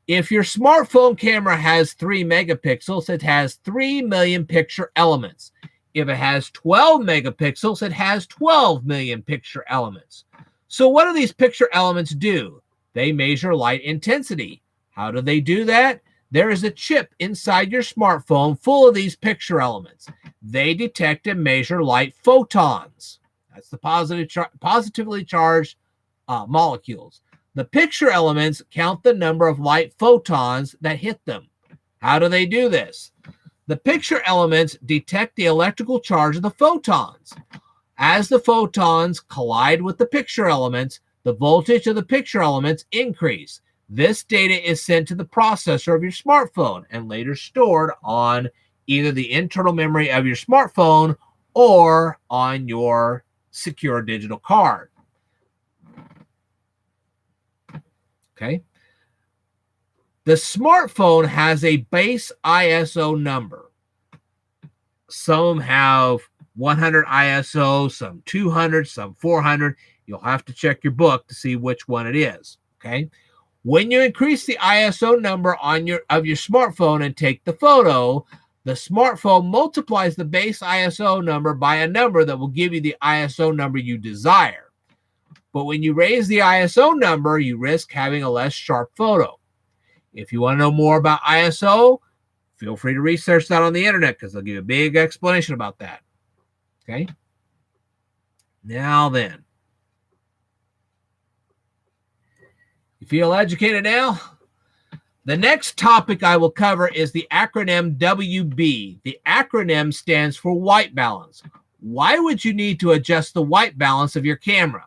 If your smartphone camera has 3 megapixels, it has 3 million picture elements. If it has 12 megapixels, it has 12 million picture elements. So what do these picture elements do? They measure light intensity. How do they do that? There is a chip inside your smartphone full of these picture elements. They detect and measure light photons. That's the positively charged molecules. The picture elements count the number of light photons that hit them. How do they do this? The picture elements detect the electrical charge of the photons. As the photons collide with the picture elements, the voltage of the picture elements increase. This data is sent to the processor of your smartphone and later stored on either the internal memory of your smartphone or on your secure digital card. Okay. The smartphone has a base ISO number. Some have 100 ISO, some 200, some 400. You'll have to check your book to see which one it is. Okay. When you increase the ISO number of your smartphone and take the photo, the smartphone multiplies the base ISO number by a number that will give you the ISO number you desire. But when you raise the ISO number, you risk having a less sharp photo. If you want to know more about ISO, feel free to research that on the internet because they'll give you a big explanation about that. Okay. Now then. You feel educated now? The next topic I will cover is the acronym WB. The acronym stands for white balance. Why would you need to adjust the white balance of your camera?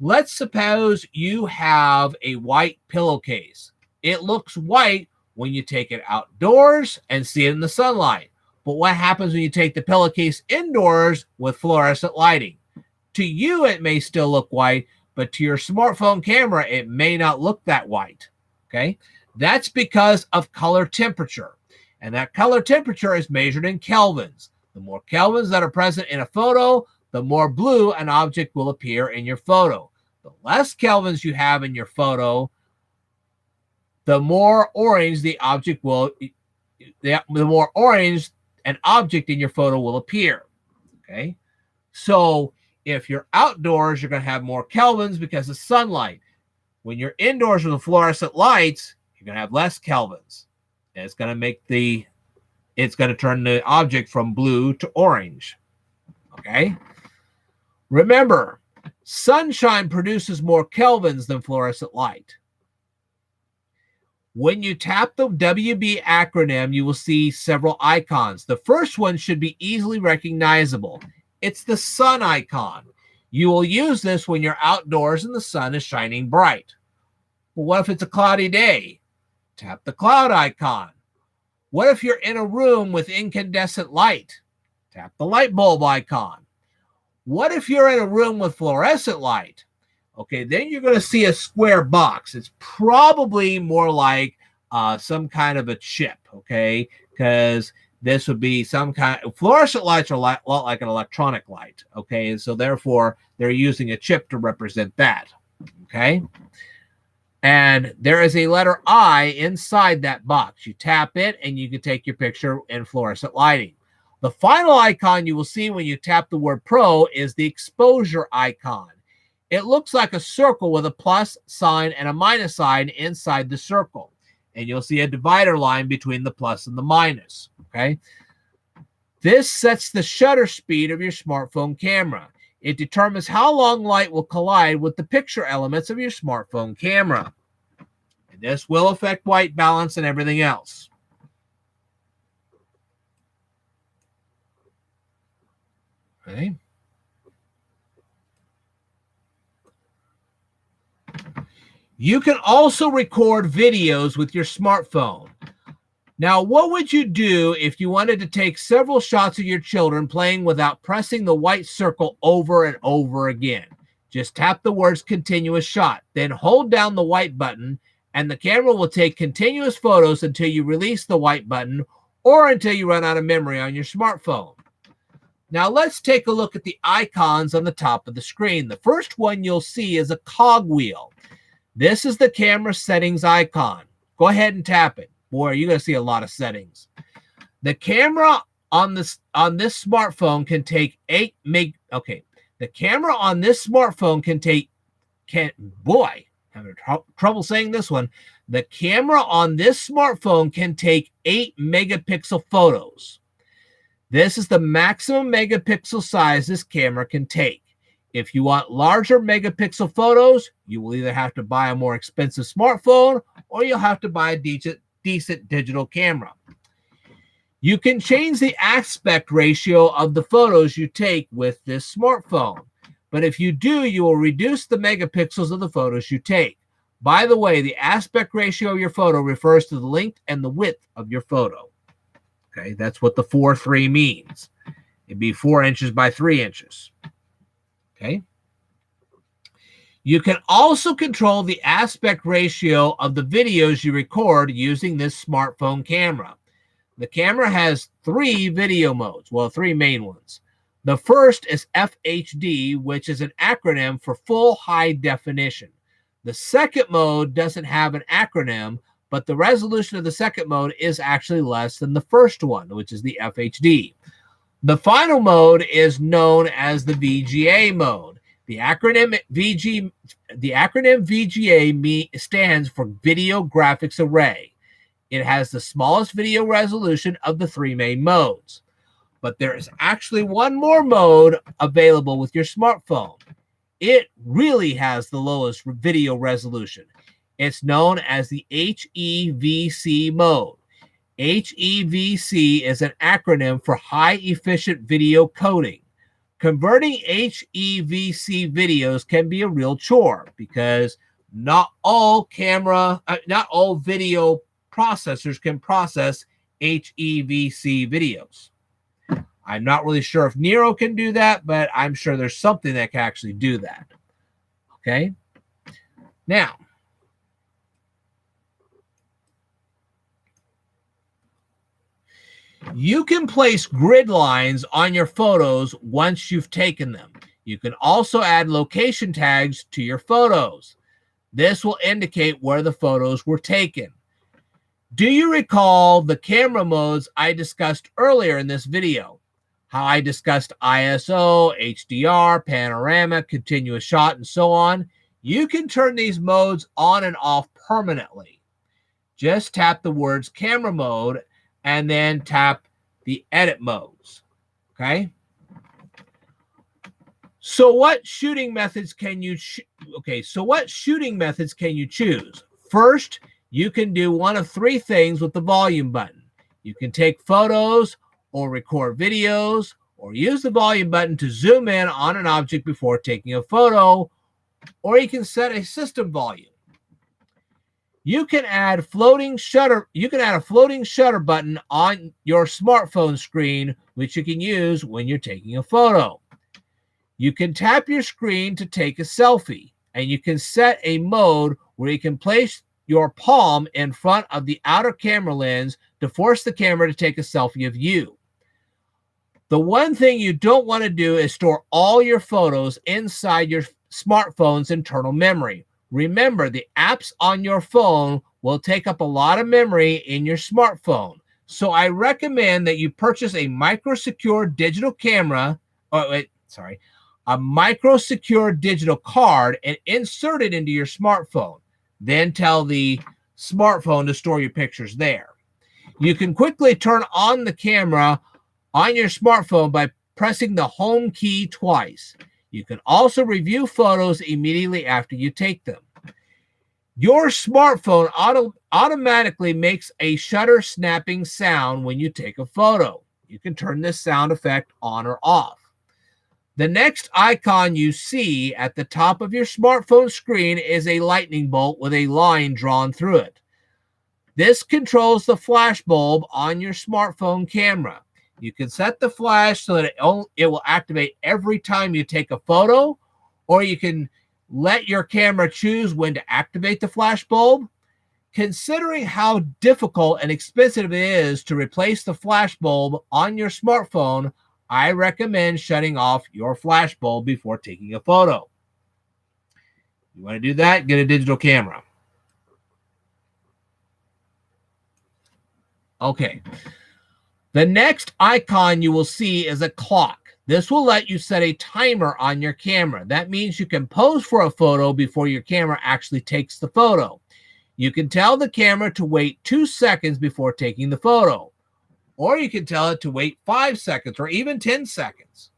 Let's suppose you have a white pillowcase. It looks white when you take it outdoors and see it in the sunlight. But what happens when you take the pillowcase indoors with fluorescent lighting? To you, it may still look white, but to your smartphone camera, it may not look that white. Okay? That's because of color temperature. And that color temperature is measured in kelvins. The more kelvins that are present in a photo, the more blue an object will appear in your photo. The less kelvins you have in your photo, the more orange the object will, the more orange an object in your photo will appear. Okay? So if you're outdoors, you're going to have more kelvins because of sunlight. When you're indoors with the fluorescent lights, you're going to have less kelvins. And it's going to turn the object from blue to orange. Okay? Remember, sunshine produces more kelvins than fluorescent light. When you tap the WB acronym, you will see several icons. The first one should be easily recognizable. It's the sun icon. You will use this when you're outdoors and the sun is shining bright. But what if it's a cloudy day? Tap the cloud icon. What if you're in a room with incandescent light? Tap the light bulb icon. What if you're in a room with fluorescent light? Okay, then you're going to see a square box. It's probably more like some kind of a chip, okay? Because this would be some kind of fluorescent lights are a lot like an electronic light, okay? And so therefore, they're using a chip to represent that, okay? And there is a letter I inside that box. You tap it, and you can take your picture in fluorescent lighting. The final icon you will see when you tap the word Pro is the exposure icon. It looks like a circle with a plus sign and a minus sign inside the circle. And you'll see a divider line between the plus and the minus, okay? This sets the shutter speed of your smartphone camera. It determines how long light will collide with the picture elements of your smartphone camera. And this will affect white balance and everything else. Okay. You can also record videos with your smartphone. Now, what would you do if you wanted to take several shots of your children playing without pressing the white circle over and over again? Just tap the words continuous shot, then hold down the white button, and the camera will take continuous photos until you release the white button or until you run out of memory on your smartphone. Now, let's take a look at the icons on the top of the screen. The first one you'll see is a cogwheel. This is the camera settings icon. Go ahead and tap it. Boy, you're going to see a lot of settings. The camera on this smartphone can take 8 meg. Okay, the camera on this smartphone having trouble saying this one. The camera on this smartphone can take 8 megapixel photos. This is the maximum megapixel size this camera can take. If you want larger megapixel photos, you will either have to buy a more expensive smartphone or you'll have to buy a decent digital camera. You can change the aspect ratio of the photos you take with this smartphone. But if you do, you will reduce the megapixels of the photos you take. By the way, the aspect ratio of your photo refers to the length and the width of your photo. Okay, that's what the 4:3 means. It'd be 4 inches by 3 inches. Okay. You can also control the aspect ratio of the videos you record using this smartphone camera. The camera has 3 video modes, well, 3 main ones. The first is FHD, which is an acronym for full high definition. The second mode doesn't have an acronym, but the resolution of the second mode is actually less than the first one, which is the FHD. The final mode is known as the VGA mode. The acronym VGA stands for Video Graphics Array. It has the smallest video resolution of the 3 main modes. But there is actually one more mode available with your smartphone. It really has the lowest video resolution. It's known as the HEVC mode. HEVC is an acronym for High Efficient Video Coding. Converting HEVC videos can be a real chore because not all video processors can process HEVC videos. I'm not really sure if Nero can do that, but I'm sure there's something that can actually do that. Okay? Now, you can place grid lines on your photos once you've taken them. You can also add location tags to your photos. This will indicate where the photos were taken. Do you recall the camera modes I discussed earlier in this video? How I discussed ISO, HDR, panorama, continuous shot, and so on? You can turn these modes on and off permanently. Just tap the words camera mode and then tap the edit modes. Okay? So what shooting methods can you choose? First, you can do one of 3 things with the volume button. You can take photos or record videos, or use the volume button to zoom in on an object before taking a photo, or you can set a system volume. You can add a floating shutter button on your smartphone screen, which you can use when you're taking a photo. You can tap your screen to take a selfie. and you can set a mode where you can place your palm in front of the outer camera lens to force the camera to take a selfie of you. The one thing you don't want to do is store all your photos inside your smartphone's internal memory. Remember, the apps on your phone will take up a lot of memory in your smartphone. So I recommend that you purchase a micro-secure digital camera, a micro-secure digital card and insert it into your smartphone. Then tell the smartphone to store your pictures there. You can quickly turn on the camera on your smartphone by pressing the home key twice. You can also review photos immediately after you take them. Your smartphone automatically makes a shutter snapping sound when you take a photo. You can turn this sound effect on or off. The next icon you see at the top of your smartphone screen is a lightning bolt with a line drawn through it. This controls the flash bulb on your smartphone camera. You can set the flash so that it will activate every time you take a photo, or you can let your camera choose when to activate the flash bulb. Considering how difficult and expensive it is to replace the flash bulb on your smartphone, I recommend shutting off your flash bulb before taking a photo. You want to do that? Get a digital camera. Okay. The next icon you will see is a clock. This will let you set a timer on your camera. That means you can pose for a photo before your camera actually takes the photo. You can tell the camera to wait 2 seconds before taking the photo, or you can tell it to wait 5 seconds or even 10 seconds.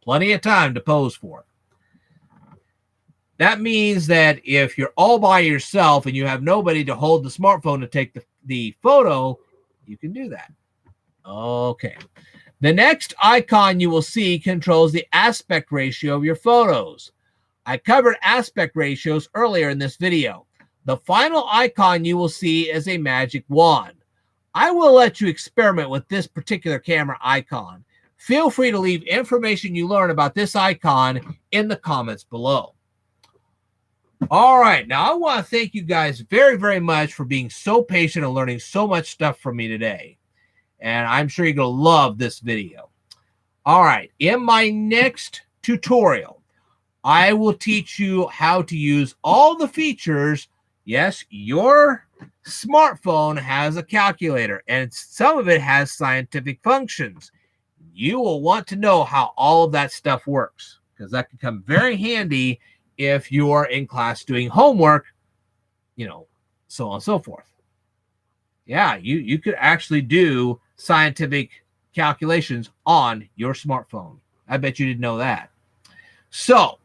Plenty of time to pose for. That means that if you're all by yourself and you have nobody to hold the smartphone to take the photo, you can do that. Okay. The next icon you will see controls the aspect ratio of your photos. I covered aspect ratios earlier in this video. The final icon you will see is a magic wand. I will let you experiment with this particular camera icon. Feel free to leave information you learn about this icon in the comments below. All right, now I want to thank you guys very, very much for being so patient and learning so much stuff from me today. And I'm sure you're going to love this video. All right, in my next tutorial, I will teach you how to use all the features. Yes, your smartphone has a calculator, and some of it has scientific functions. You will want to know how all of that stuff works, because that can come very handy if you are in class doing homework, so on and so forth. Yeah, you could actually do scientific calculations on your smartphone. I bet you didn't know that. So,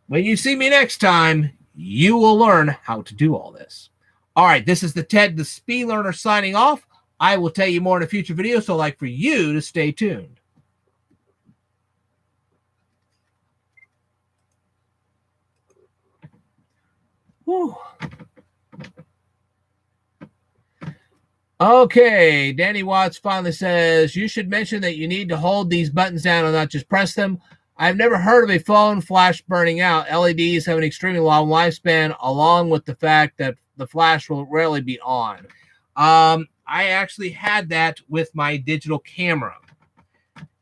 when you see me next time, you will learn how to do all this. All right, this is the Ted the Speed Learner signing off. I will tell you more in a future video, so I'd like for you to stay tuned. Whew. Okay, Danny Watts finally says, you should mention that you need to hold these buttons down and not just press them. I've never heard of a phone flash burning out. LEDs have an extremely long lifespan, along with the fact that the flash will rarely be on. I actually had that with my digital camera,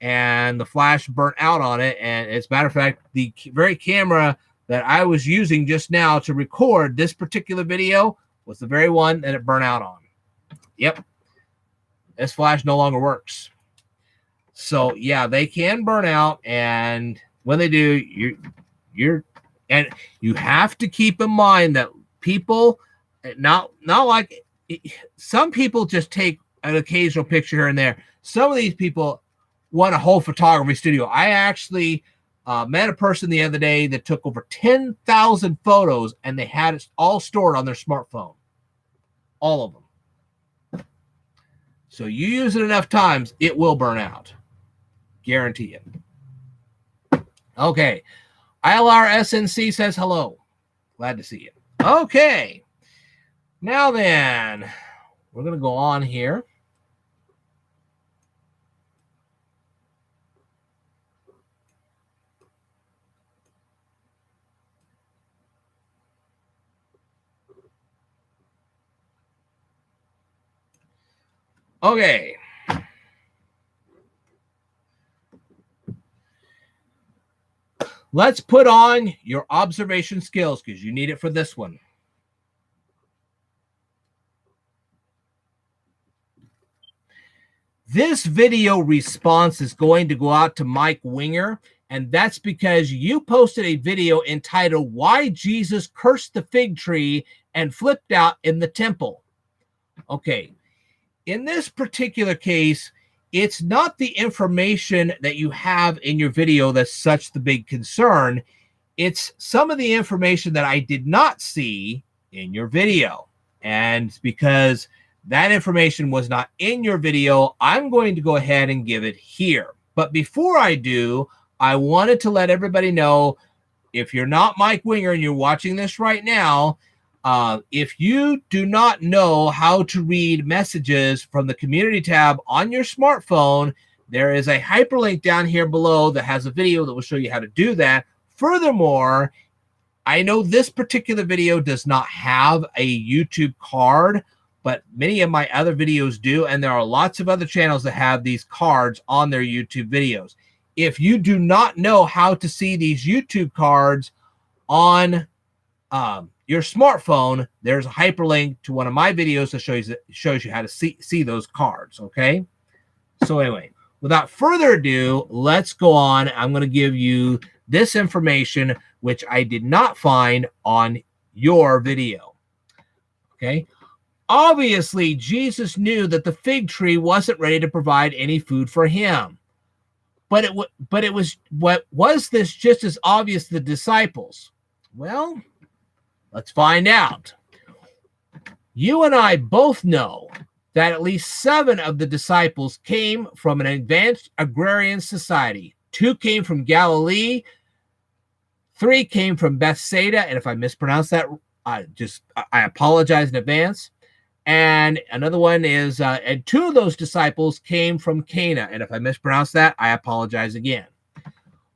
and the flash burnt out on it. And as a matter of fact, the very camera that I was using just now to record this particular video was the very one that it burnt out on. Yep, this flash no longer works. So yeah, they can burn out, and when they do, and you have to keep in mind that people, not like some people just take an occasional picture here and there. Some of these people want a whole photography studio. I actually met a person the other day that took over 10,000 photos, and they had it all stored on their smartphone, all of them. So you use it enough times, it will burn out. Guarantee it. Okay. ILRSNC says hello. Glad to see you. Okay. Now then, we're going to go on here. Okay. Let's put on your observation skills because you need it for this one. This video response is going to go out to Mike Winger, and that's because you posted a video entitled Why Jesus Cursed the Fig Tree and Flipped Out in the Temple. Okay, in this particular case, it's not the information that you have in your video that's such the big concern. It's some of the information that I did not see in your video. And because that information was not in your video, I'm going to go ahead and give it here. But before I do, I wanted to let everybody know, if you're not Mike Winger and you're watching this right now, if you do not know how to read messages from the community tab on your smartphone, there is a hyperlink down here below that has a video that will show you how to do that. Furthermore, I know this particular video does not have a YouTube card, but many of my other videos do, and there are lots of other channels that have these cards on their YouTube videos. If you do not know how to see these YouTube cards on your smartphone, there's a hyperlink to one of my videos that shows you how to see those cards, okay? So anyway, without further ado, let's go on. I'm going to give you this information, which I did not find on your video, okay? Obviously, Jesus knew that the fig tree wasn't ready to provide any food for him. But it was what was this just as obvious to the disciples? Well, let's find out. You and I both know that at least 7 of the disciples came from an advanced agrarian society. 2 came from Galilee. 3 came from Bethsaida. And if I mispronounce that, I apologize in advance. And another one is, and 2 of those disciples came from Cana. And if I mispronounce that, I apologize again.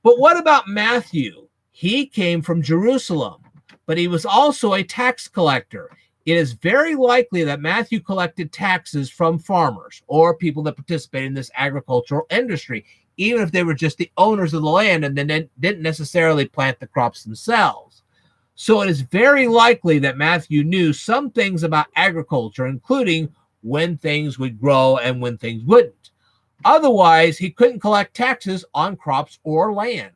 But what about Matthew? He came from Jerusalem, but he was also a tax collector. It is very likely that Matthew collected taxes from farmers or people that participate in this agricultural industry, even if they were just the owners of the land and then didn't necessarily plant the crops themselves. So it is very likely that Matthew knew some things about agriculture, including when things would grow and when things wouldn't. Otherwise, he couldn't collect taxes on crops or land.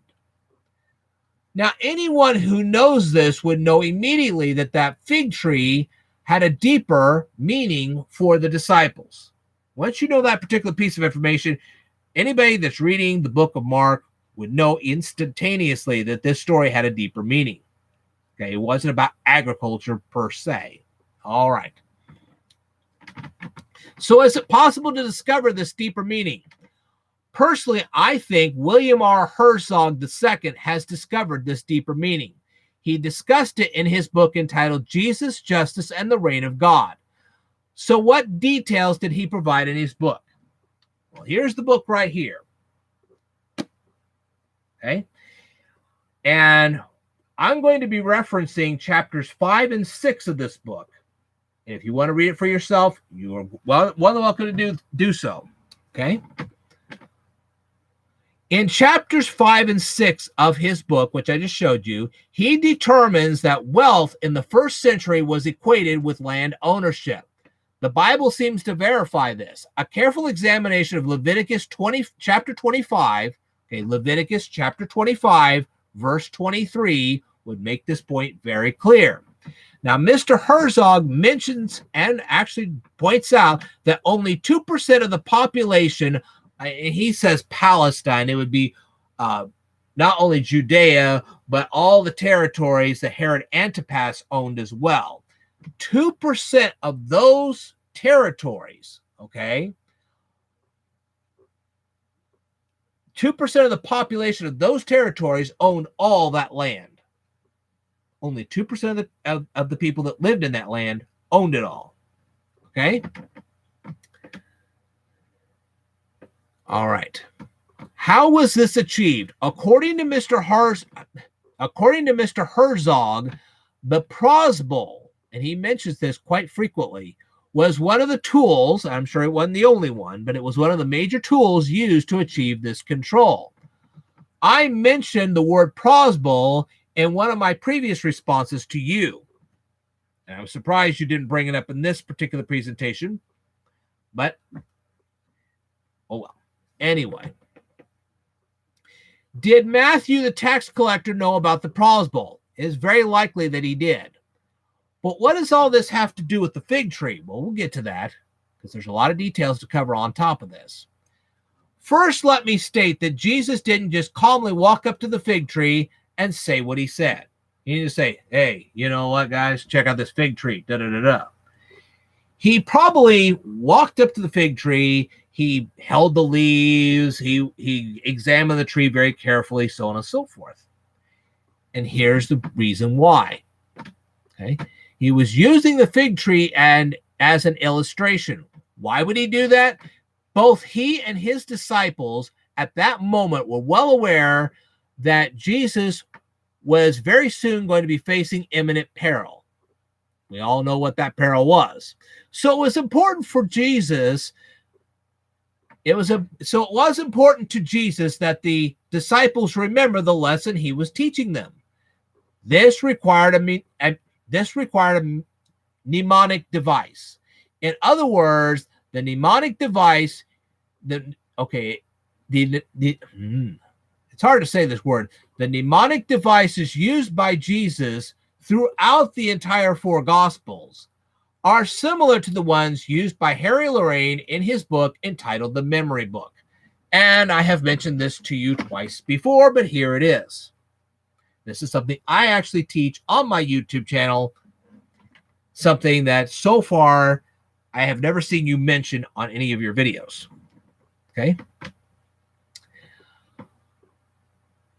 Now, anyone who knows this would know immediately that that fig tree had a deeper meaning for the disciples. Once you know that particular piece of information, anybody that's reading the book of Mark would know instantaneously that this story had a deeper meaning. Okay, it wasn't about agriculture per se. All right. So is it possible to discover this deeper meaning? Personally, I think William R. Herzog II has discovered this deeper meaning. He discussed it in his book entitled Jesus, Justice, and the Reign of God. So what details did he provide in his book? Well, here's the book right here. Okay. And I'm going to be referencing chapters 5 and 6 of this book. And if you want to read it for yourself, you are welcome to do so. Okay. In chapters 5 and 6 of his book, which I just showed you, he determines that wealth in the first century was equated with land ownership. The Bible seems to verify this. A careful examination of Leviticus chapter 25, okay, Leviticus chapter 25, verse 23, would make this point very clear. Now, Mr. Herzog mentions and actually points out that only 2% of the population, he says Palestine, it would be not only Judea, but all the territories that Herod Antipas owned as well. 2% of those territories, okay? 2% of the population of those territories owned all that land. Only 2% of the people that lived in that land owned it all. Okay? All right. How was this achieved? According to Mr. Herzog, the Prose Bowl, and he mentions this quite frequently, was one of the tools. I'm sure it wasn't the only one, but it was one of the major tools used to achieve this control. I mentioned the word prosbul in one of my previous responses to you. And I'm surprised you didn't bring it up in this particular presentation, but oh well. Anyway, did Matthew the tax collector know about the prosbul? It is very likely that he did. But what does all this have to do with the fig tree? Well, we'll get to that because there's a lot of details to cover on top of this. First, let me state that Jesus didn't just calmly walk up to the fig tree and say what he said. He didn't say, hey, you know what, guys, check out this fig tree, da-da-da-da. He probably walked up to the fig tree, he held the leaves, he examined the tree very carefully, so on and so forth. And here's the reason why. Okay, he was using the fig tree and as an illustration. Why would he do that? Both he and his disciples at that moment were well aware that Jesus was very soon going to be facing imminent peril. We all know what that peril was. So it was important for Jesus. It was important to Jesus that the disciples remember the lesson he was teaching them. This required a mnemonic device. In other words, the mnemonic device, it's hard to say this word. The mnemonic devices used by Jesus throughout the entire four Gospels are similar to the ones used by Harry Lorraine in his book entitled The Memory Book. And I have mentioned this to you twice before, but here it is. This is something I actually teach on my YouTube channel, something that so far I have never seen you mention on any of your videos. Okay.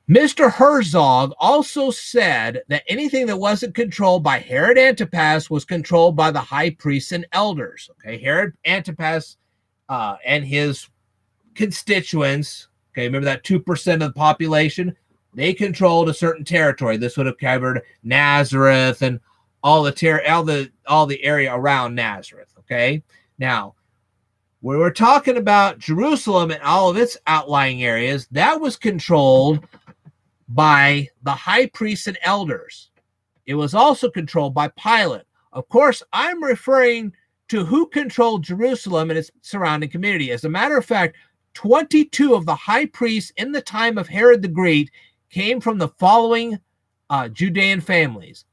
Mr. Herzog also said that anything that wasn't controlled by Herod Antipas was controlled by the high priests and elders. Okay, Herod Antipas and his constituents, okay, remember that 2% of the population, they controlled a certain territory. This would have covered Nazareth and all the area around Nazareth. Okay, now when we're talking about Jerusalem and all of its outlying areas, that was controlled by the high priests and elders. It was also controlled by Pilate. Of course, I'm referring to who controlled Jerusalem and its surrounding community. As a matter of fact, 22 of the high priests in the time of Herod the Great came from the following Judean families.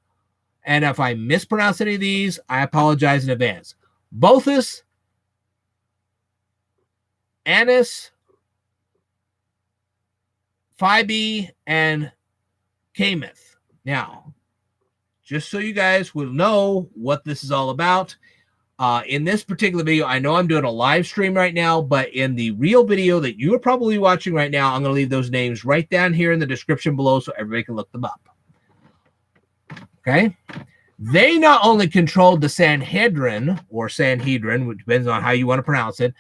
And if I mispronounce any of these, I apologize in advance. Boethus, Annas, Phoebe, and Chamath. Now, just so you guys will know what this is all about, in this particular video, I know I'm doing a live stream right now, but in the real video that you are probably watching right now, I'm going to leave those names right down here in the description below so everybody can look them up. Okay? They not only controlled the Sanhedrin, or Sanhedrin, which depends on how you want to pronounce it,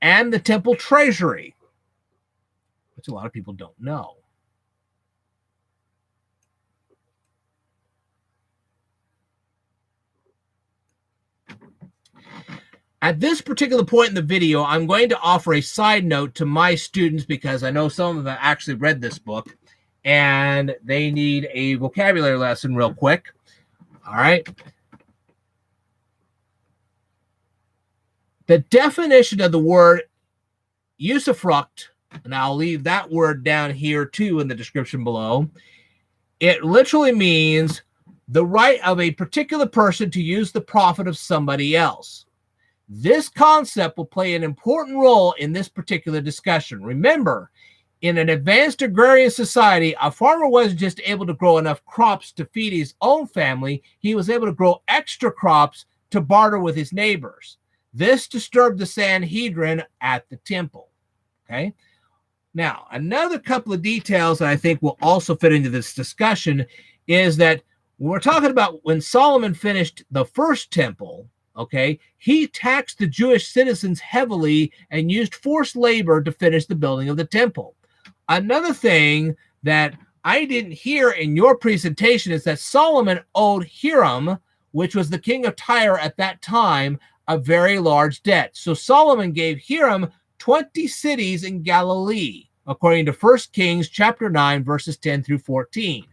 and the temple treasury, which a lot of people don't know. At this particular point in the video, I'm going to offer a side note to my students because I know some of them have actually read this book and they need a vocabulary lesson real quick. All right. The definition of the word usufruct, and I'll leave that word down here too in the description below. It literally means the right of a particular person to use the profit of somebody else. This concept will play an important role in this particular discussion. Remember, in an advanced agrarian society, a farmer wasn't just able to grow enough crops to feed his own family. He was able to grow extra crops to barter with his neighbors. This disturbed the Sanhedrin at the temple. Okay. Now, another couple of details that I think will also fit into this discussion is that when we're talking about when Solomon finished the first temple, okay, he taxed the Jewish citizens heavily and used forced labor to finish the building of the temple. Another thing that I didn't hear in your presentation is that Solomon owed Hiram, which was the king of Tyre at that time, a very large debt. So Solomon gave Hiram 20 cities in Galilee, according to 1 Kings chapter 9, verses 10 through 14.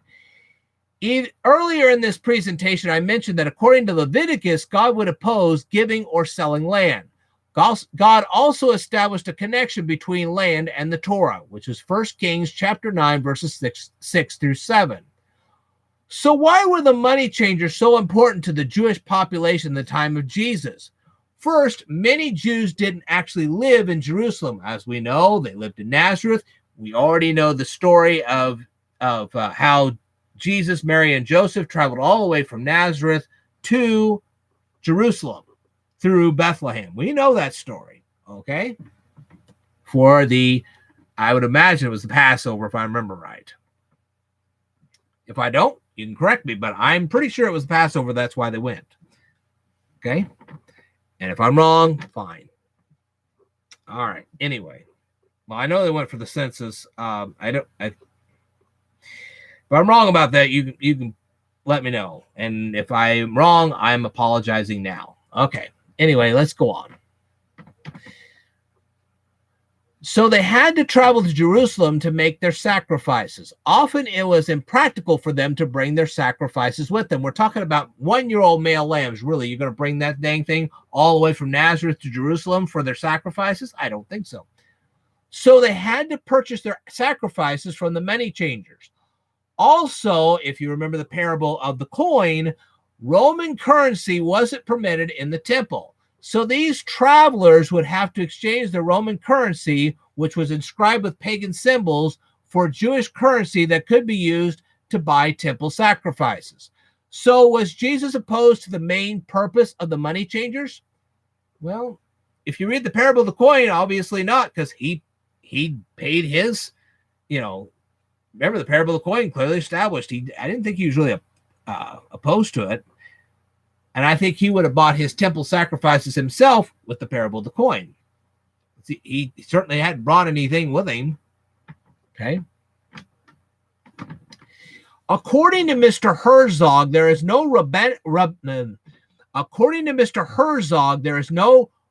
Earlier in this presentation, I mentioned that according to Leviticus, God would oppose giving or selling land. God also established a connection between land and the Torah, which is 1 Kings chapter 9, verses 6 through 7. So why were the money changers so important to the Jewish population in the time of Jesus? First, many Jews didn't actually live in Jerusalem. As we know, they lived in Nazareth. We already know the story of how Jesus, Mary, and Joseph traveled all the way from Nazareth to Jerusalem through Bethlehem. We know that story, okay? I would imagine it was the Passover, if I remember right. If I don't, you can correct me, but I'm pretty sure it was the Passover. That's why they went, okay? And if I'm wrong, fine. All right. Anyway, well, I know they went for the census. If I'm wrong about that, you can let me know. And if I'm wrong, I'm apologizing now. Okay. Anyway, let's go on. So they had to travel to Jerusalem to make their sacrifices. Often it was impractical for them to bring their sacrifices with them. We're talking about 1-year-old male lambs. Really, you're going to bring that dang thing all the way from Nazareth to Jerusalem for their sacrifices? I don't think so. So they had to purchase their sacrifices from the money changers. Also, if you remember the parable of the coin, Roman currency wasn't permitted in the temple. So these travelers would have to exchange their Roman currency, which was inscribed with pagan symbols, for Jewish currency that could be used to buy temple sacrifices. So was Jesus opposed to the main purpose of the money changers? Well, if you read the parable of the coin, obviously not, because he paid his, remember the parable of the coin clearly established. I didn't think he was really opposed to it. And I think he would have bought his temple sacrifices himself with the parable of the coin. He certainly hadn't brought anything with him. Okay. According to Mr. Herzog, there is no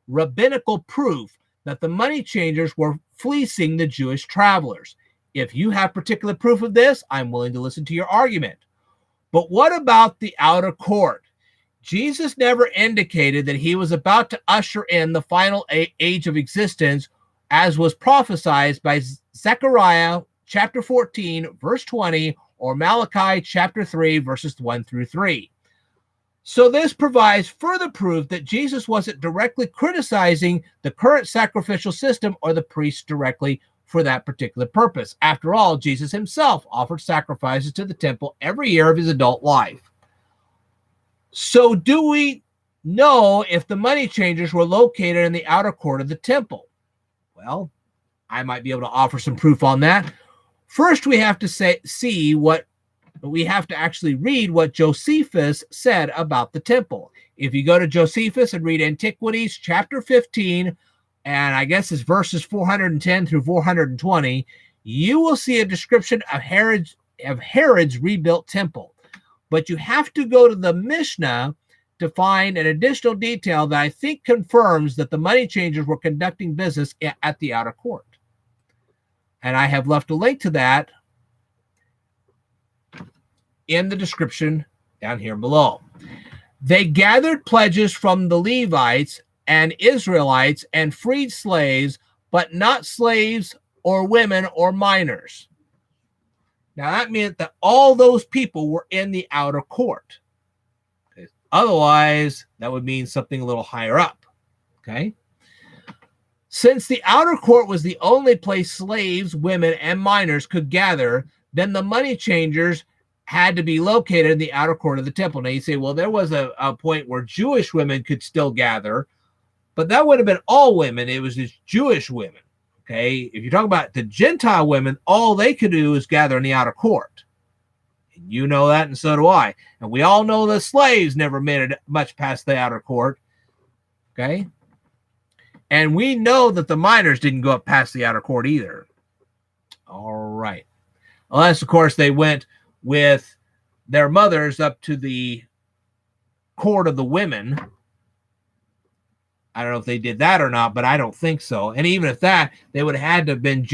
rabbinical proof that the money changers were fleecing the Jewish travelers. If you have particular proof of this, I'm willing to listen to your argument. But what about the outer court? Jesus never indicated that he was about to usher in the final age of existence, as was prophesied by Zechariah chapter 14, verse 20, or Malachi chapter 3, verses 1 through 3. So this provides further proof that Jesus wasn't directly criticizing the current sacrificial system or the priests directly for that particular purpose. After all, Jesus himself offered sacrifices to the temple every year of his adult life. So do we know if the money changers were located in the outer court of the temple? Well, I might be able to offer some proof on that. First, we have to actually read what Josephus said about the temple. If you go to Josephus and read Antiquities chapter 15, and I guess it's verses 410 through 420, you will see a description of Herod's rebuilt temple. But you have to go to the Mishnah to find an additional detail that I think confirms that the money changers were conducting business at the outer court. And I have left a link to that in the description down here below. They gathered pledges from the Levites and Israelites and freed slaves, but not slaves or women or minors. Now, that meant that all those people were in the outer court. Okay. Otherwise, that would mean something a little higher up. Okay. Since the outer court was the only place slaves, women, and minors could gather, then the money changers had to be located in the outer court of the temple. Now, you say, well, there was a point where Jewish women could still gather, but that would have been all women. It was just Jewish women. Okay, if you're talking about the Gentile women, all they could do is gather in the outer court. And you know that, and so do I. And we all know the slaves never made it much past the outer court. Okay, and we know that the minors didn't go up past the outer court either. All right, unless, of course, they went with their mothers up to the court of the women. I don't know if they did that or not, but I don't think so. And even if that, they would have had to have been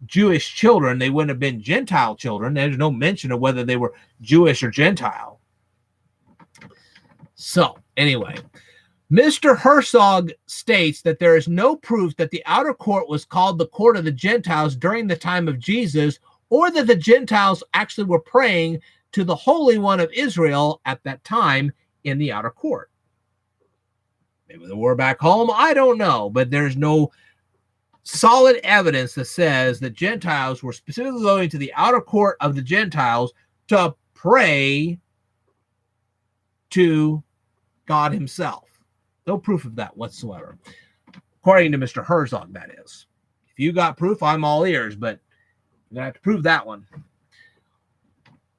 Jewish children. They wouldn't have been Gentile children. There's no mention of whether they were Jewish or Gentile. So anyway, Mr. Herzog states that there is no proof that the outer court was called the court of the Gentiles during the time of Jesus, or that the Gentiles actually were praying to the Holy One of Israel at that time in the outer court. Maybe they were back home. I don't know, but there's no solid evidence that says that Gentiles were specifically going to the outer court of the Gentiles to pray to God himself. No proof of that whatsoever. According to Mr. Herzog, that is. If you got proof, I'm all ears, but you're going to have to prove that one.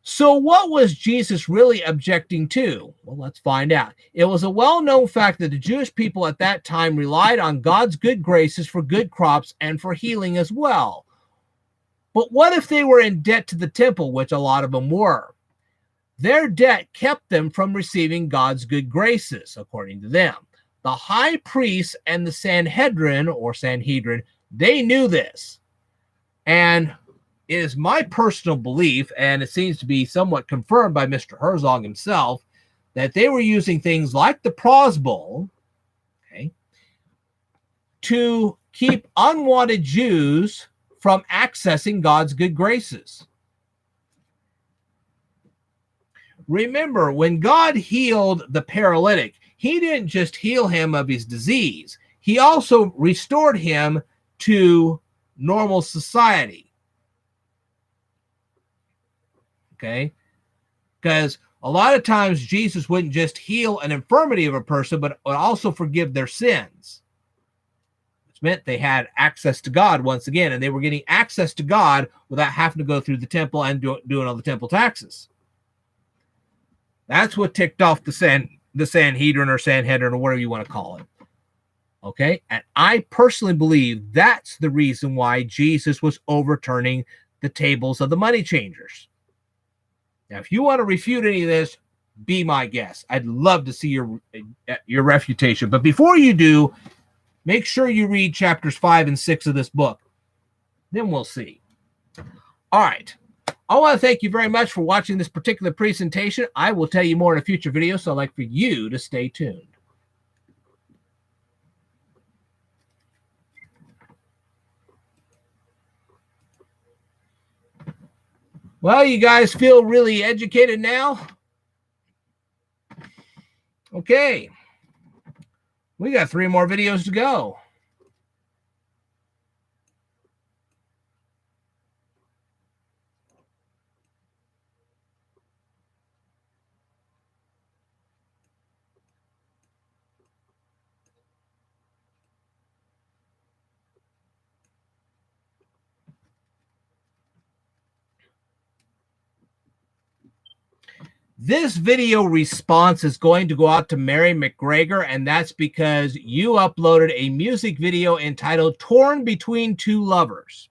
So what was Jesus really objecting to? Well, let's find out. It was a well-known fact that the Jewish people at that time relied on God's good graces for good crops and for healing as well. But what if they were in debt to the temple, which a lot of them were? Their debt kept them from receiving God's good graces, according to them. The high priests and the Sanhedrin, they knew this. And it is my personal belief, and it seems to be somewhat confirmed by Mr. Herzog himself, that they were using things like the Prose Bowl, okay, to keep unwanted Jews from accessing God's good graces. Remember, when God healed the paralytic, he didn't just heal him of his disease. He also restored him to normal society. Okay? Because a lot of times Jesus wouldn't just heal an infirmity of a person, but would also forgive their sins. Which meant they had access to God once again, and they were getting access to God without having to go through the temple and doing all the temple taxes. That's what ticked off the Sanhedrin or whatever you want to call it. Okay? And I personally believe that's the reason why Jesus was overturning the tables of the money changers. Now, if you want to refute any of this, be my guest. I'd love to see your refutation. But before you do, make sure you read chapters 5 and 6 of this book. Then we'll see. All right. I want to thank you very much for watching this particular presentation. I will tell you more in a future video, so I'd like for you to stay tuned. Well, you guys feel really educated now? Okay. We got 3 more videos to go. This video response is going to go out to Mary McGregor, and that's because you uploaded a music video entitled Torn Between Two Lovers.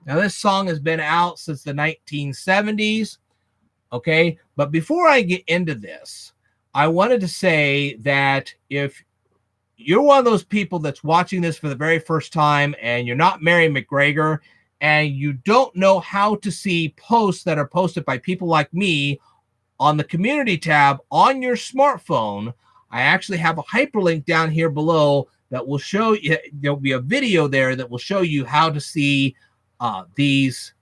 Now, this song has been out since the 1970s, okay? But before I get into this, I wanted to say that if you're one of those people that's watching this for the very first time and you're not Mary McGregor and you don't know how to see posts that are posted by people like me on the community tab on your smartphone, I actually have a hyperlink down here below that will show you, there'll be a video there that will show you how to see these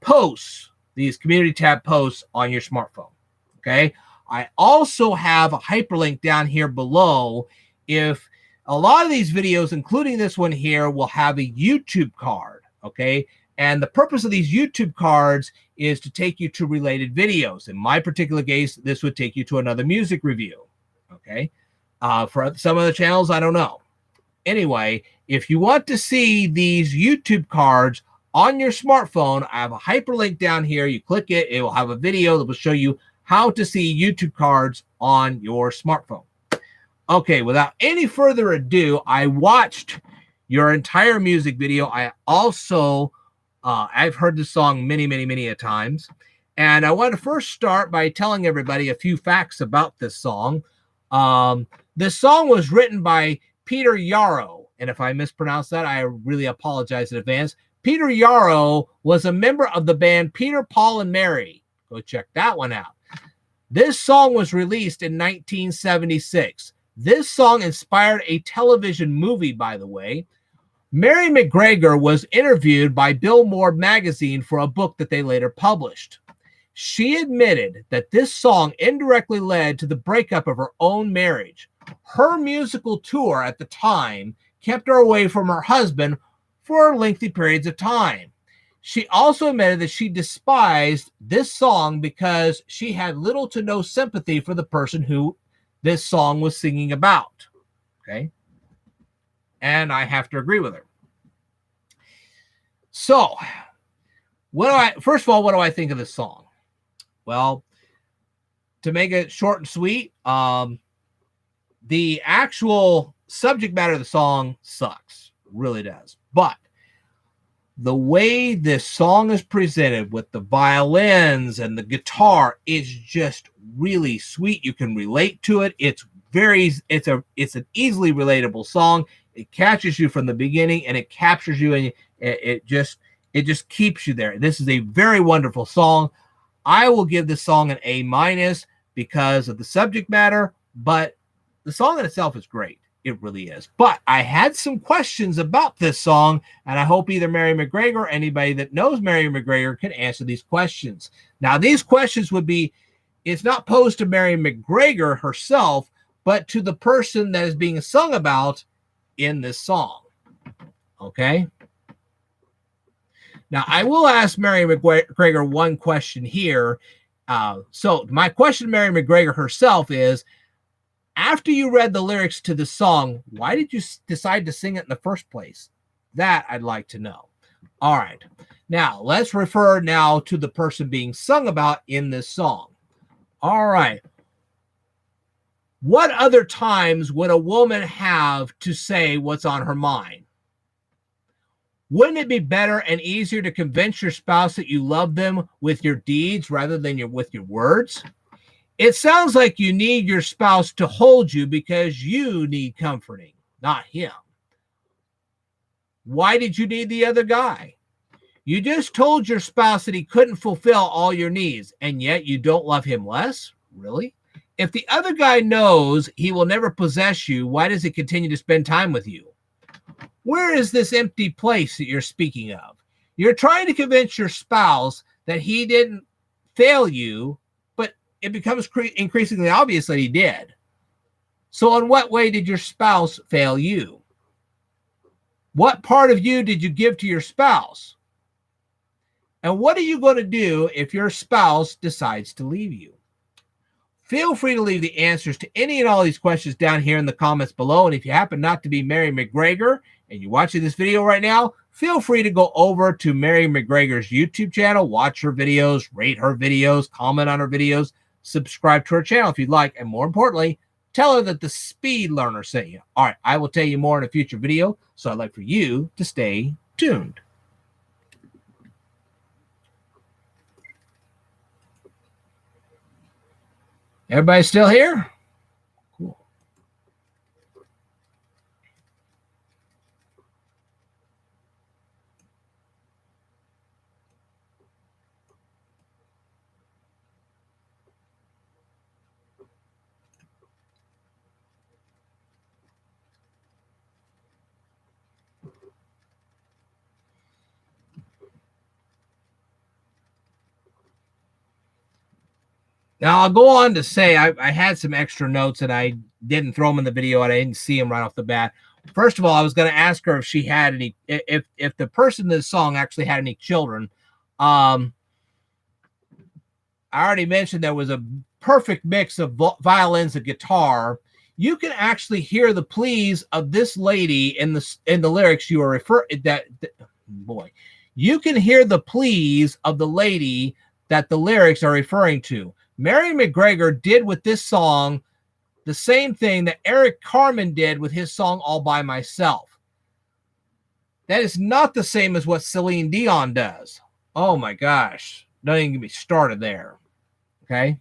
posts, these community tab posts on your smartphone. Okay. I also have a hyperlink down here below. If a lot of these videos, including this one here, will have a YouTube card. Okay. And the purpose of these YouTube cards is to take you to related videos. In my particular case, this would take you to another music review. Okay. For some of the channels, I don't know. Anyway, if you want to see these YouTube cards on your smartphone, I have a hyperlink down here. You click it, it will have a video that will show you how to see YouTube cards on your smartphone. Okay, without any further ado, I watched your entire music video. I also I've heard this song many a times. And I want to first start by telling everybody a few facts about this song. This song was written by Peter Yarrow, and if I mispronounce that, I really apologize in advance. Peter Yarrow was a member of the band Peter, Paul, and Mary. Go check that one out. This song was released in 1976. This song inspired a television movie, by the way. Mary McGregor was interviewed by Billboard magazine for a book that they later published. She admitted that this song indirectly led to the breakup of her own marriage. Her musical tour at the time kept her away from her husband for lengthy periods of time. She also admitted that she despised this song because she had little to no sympathy for the person who this song was singing about. Okay? And I have to agree with her. So, first of all, what do I think of this song? Well, to make it short and sweet, the actual subject matter of the song sucks. It really does. But the way this song is presented with the violins and the guitar is just really sweet. You can relate to it. It's an easily relatable song. It catches you from the beginning and it captures you, and it just keeps you there. This is a very wonderful song. I will give this song an A- because of the subject matter, but the song in itself is great. It really is. But I had some questions about this song, and I hope either Mary McGregor or anybody that knows Mary McGregor can answer these questions. Now, these questions would be, it's not posed to Mary McGregor herself, but to the person that is being sung about in this song. Okay? Now, I will ask Mary McGregor one question here. So my question to Mary McGregor herself is, after you read the lyrics to the song, why did you decide to sing it in the first place? That I'd like to know. All right. Now, let's refer now to the person being sung about in this song. All right. What other times would a woman have to say what's on her mind? Wouldn't it be better and easier to convince your spouse that you love them with your deeds rather than with your words? It sounds like you need your spouse to hold you because you need comforting, not him. Why did you need the other guy? You just told your spouse that he couldn't fulfill all your needs, and yet you don't love him less? Really? If the other guy knows he will never possess you, why does he continue to spend time with you? Where is this empty place that you're speaking of? You're trying to convince your spouse that he didn't fail you, but it becomes increasingly obvious that he did. So in what way did your spouse fail you? What part of you did you give to your spouse? And what are you going to do if your spouse decides to leave you? Feel free to leave the answers to any and all these questions down here in the comments below. And if you happen not to be Mary McGregor and you're watching this video right now, feel free to go over to Mary McGregor's YouTube channel, watch her videos, rate her videos, comment on her videos, subscribe to her channel if you'd like, and more importantly, tell her that the Speed Learner sent you. All right, I will tell you more in a future video, so I'd like for you to stay tuned. Everybody still here? Cool. Now, I'll go on to say I had some extra notes and I didn't throw them in the video and I didn't see them right off the bat. First of all, I was going to ask her if she had any, if the person in this song actually had any children. I already mentioned there was a perfect mix of violins and guitar. You can actually hear the pleas of this lady in the lyrics you are referring boy. You can hear the pleas of the lady that the lyrics are referring to. Mary McGregor did with this song the same thing that Eric Carmen did with his song All By Myself. That is not the same as what Celine Dion does. Oh my gosh. Don't even get me started there. Okay.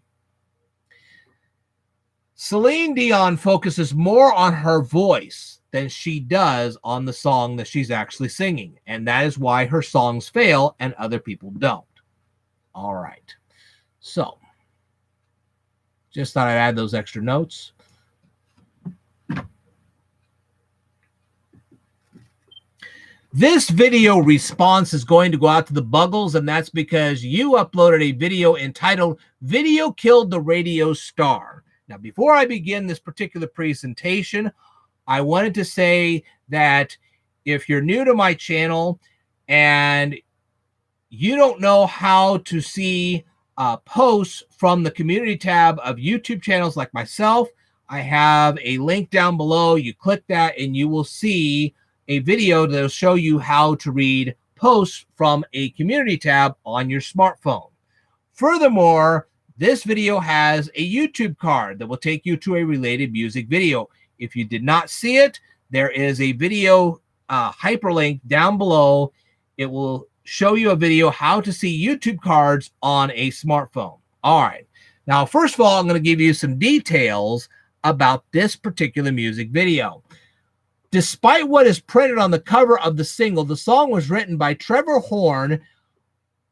Celine Dion focuses more on her voice than she does on the song that she's actually singing. And that is why her songs fail and other people don't. All right. So, just thought I'd add those extra notes. This video response is going to go out to the Buggles, and that's because you uploaded a video entitled "Video Killed the Radio Star." Now, before I begin this particular presentation, I wanted to say that if you're new to my channel and you don't know how to see posts from the community tab of YouTube channels like myself, I have a link down below. You click that and you will see a video that will show you how to read posts from a community tab on your smartphone. Furthermore, this video has a YouTube card that will take you to a related music video. If you did not see it, there is a video hyperlink down below. It will show you a video how to see YouTube cards on a smartphone. All right. Now, first of all, I'm going to give you some details about this particular music video. Despite what is printed on the cover of the single, the song was written by Trevor Horn,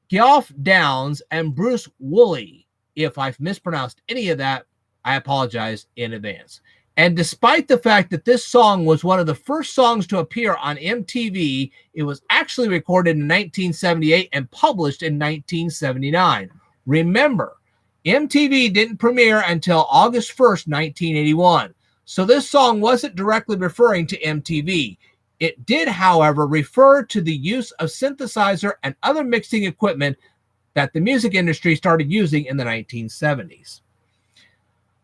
Geoff Downes, and Bruce Woolley. If I've mispronounced any of that, I apologize in advance. And despite the fact that this song was one of the first songs to appear on MTV, it was actually recorded in 1978 and published in 1979. Remember, MTV didn't premiere until August 1st, 1981. So this song wasn't directly referring to MTV. It did, however, refer to the use of synthesizer and other mixing equipment that the music industry started using in the 1970s.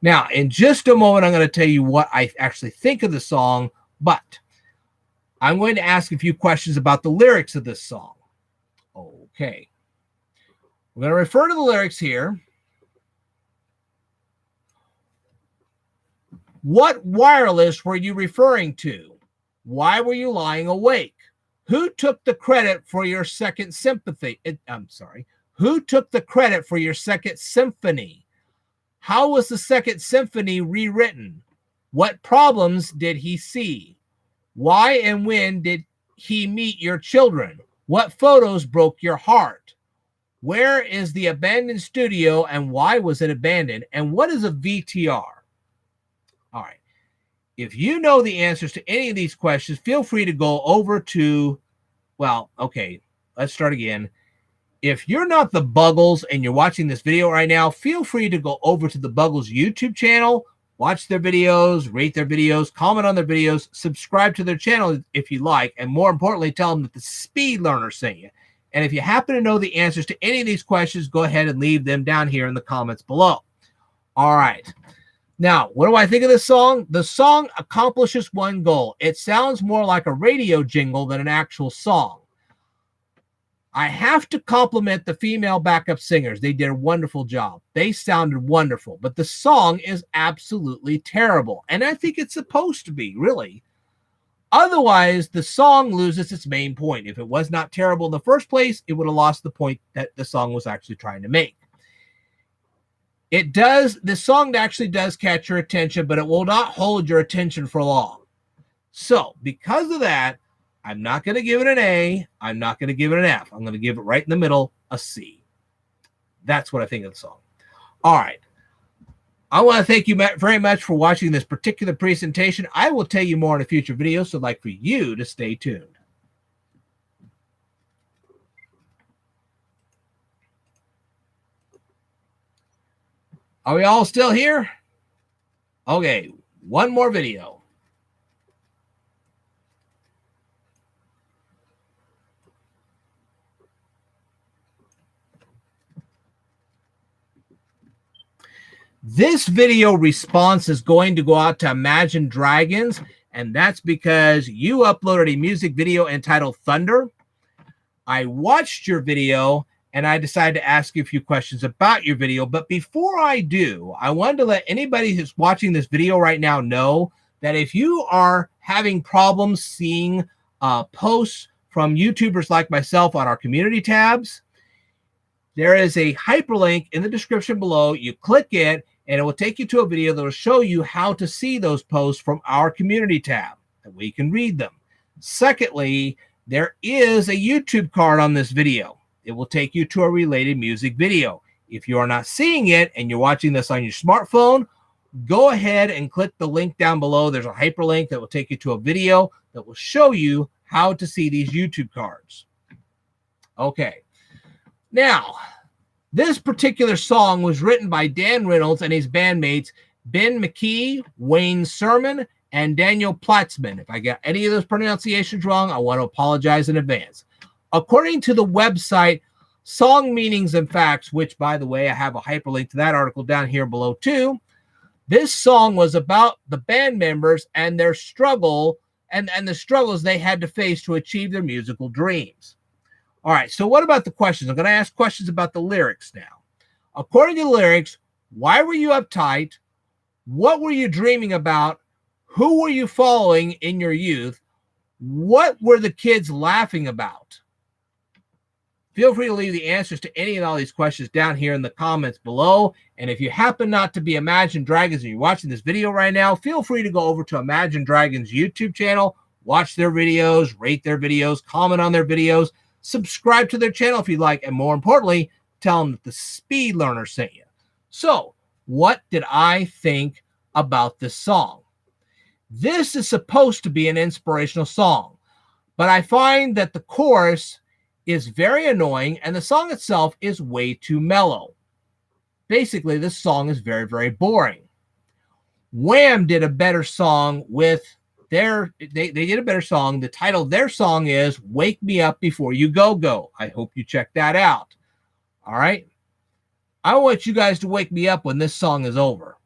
Now, in just a moment, I'm going to tell you what I actually think of the song, but I'm going to ask a few questions about the lyrics of this song. Okay. We're going to refer to the lyrics here. What wireless were you referring to? Why were you lying awake? Who took the credit for your second symphony? Who took the credit for your second symphony? How was the second symphony rewritten? What problems did he see? Why and when did he meet your children? What photos broke your heart? Where is the abandoned studio and why was it abandoned? And what is a VTR? All right. If you know the answers to any of these questions, feel free to go over to, well, okay, let's start again. If you're not the Buggles and you're watching this video right now, feel free to go over to the Buggles YouTube channel, watch their videos, rate their videos, comment on their videos, subscribe to their channel if you like, and more importantly, tell them that the Speed Learner sent you. And if you happen to know the answers to any of these questions, go ahead and leave them down here in the comments below. All right. Now, what do I think of this song? The song accomplishes one goal. It sounds more like a radio jingle than an actual song. I have to compliment the female backup singers. They did a wonderful job. They sounded wonderful, but the song is absolutely terrible. And I think it's supposed to be, really. Otherwise, the song loses its main point. If it was not terrible in the first place, it would have lost the point that the song was actually trying to make. The song actually does catch your attention, but it will not hold your attention for long. So, because of that, I'm not going to give it an A. I'm not going to give it an F. I'm going to give it right in the middle, a C. That's what I think of the song. All right. I want to thank you very much for watching this particular presentation. I will tell you more in a future video, so I'd like for you to stay tuned. Are we all still here? Okay, one more video. This video response is going to go out to Imagine Dragons, and that's because you uploaded a music video entitled Thunder. I watched your video, and I decided to ask you a few questions about your video. But before I do, I wanted to let anybody who's watching this video right now know that if you are having problems seeing posts from YouTubers like myself on our community tabs, there is a hyperlink in the description below. You click it, and it will take you to a video that will show you how to see those posts from our community tab. That way you can read them. Secondly, there is a YouTube card on this video. It will take you to a related music video. If you are not seeing it and you're watching this on your smartphone, go ahead and click the link down below. There's a hyperlink that will take you to a video that will show you how to see these YouTube cards. Okay. Now, this particular song was written by Dan Reynolds and his bandmates, Ben McKee, Wayne Sermon, and Daniel Platzman. If I got any of those pronunciations wrong, I want to apologize in advance. According to the website Song Meanings and Facts, which, by the way, I have a hyperlink to that article down here below too, this song was about the band members and their struggle and the struggles they had to face to achieve their musical dreams. All right, so what about the questions? I'm going to ask questions about the lyrics now. According to the lyrics, why were you uptight? What were you dreaming about? Who were you following in your youth? What were the kids laughing about? Feel free to leave the answers to any and all these questions down here in the comments below. And if you happen not to be Imagine Dragons and you're watching this video right now, feel free to go over to Imagine Dragons YouTube channel, watch their videos, rate their videos, comment on their videos, subscribe to their channel if you'd like, and more importantly, tell them that the Speed Learner sent you. So, what did I think about this song? This is supposed to be an inspirational song, but I find that the chorus is very annoying and the song itself is way too mellow. Basically, this song is very, very boring. Wham did a better song with they did a better song. The title of their song is Wake Me Up Before You Go Go. I hope you check that out. All right. I want you guys to wake me up when this song is over.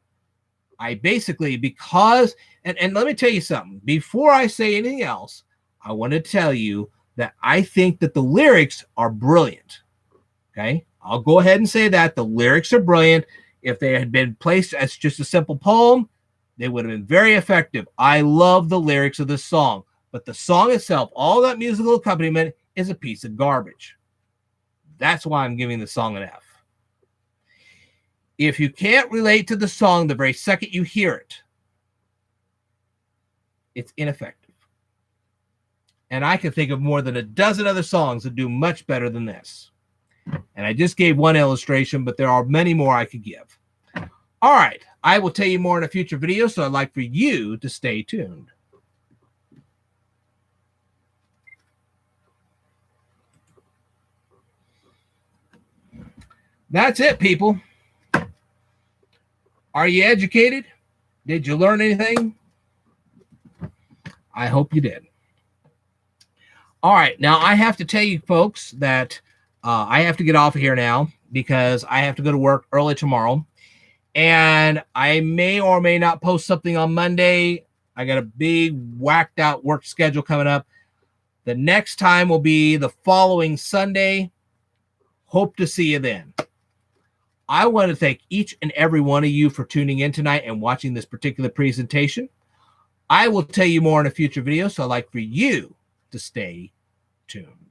I basically, because, and let me tell you something. Before I say anything else, I want to tell you that I think that the lyrics are brilliant. Okay. I'll go ahead and say that. The lyrics are brilliant. If they had been placed as just a simple poem, they would have been very effective. I love the lyrics of this song, but the song itself, all that musical accompaniment, is a piece of garbage. That's why I'm giving the song an F. If you can't relate to the song the very second you hear it, it's ineffective. And I can think of more than a dozen other songs that do much better than this. And I just gave one illustration, but there are many more I could give. All right. I will tell you more in a future video, so I'd like for you to stay tuned. That's it, people. Are you educated? Did you learn anything? I hope you did. All right. Now, I have to tell you, folks, that I have to get off of here now because I have to go to work early tomorrow. And I may or may not post something on Monday. I got a big whacked out work schedule coming up. The next time will be the following Sunday. Hope to see you then. I want to thank each and every one of you for tuning in tonight and watching this particular presentation. I will tell you more in a future video, so I'd like for you to stay tuned.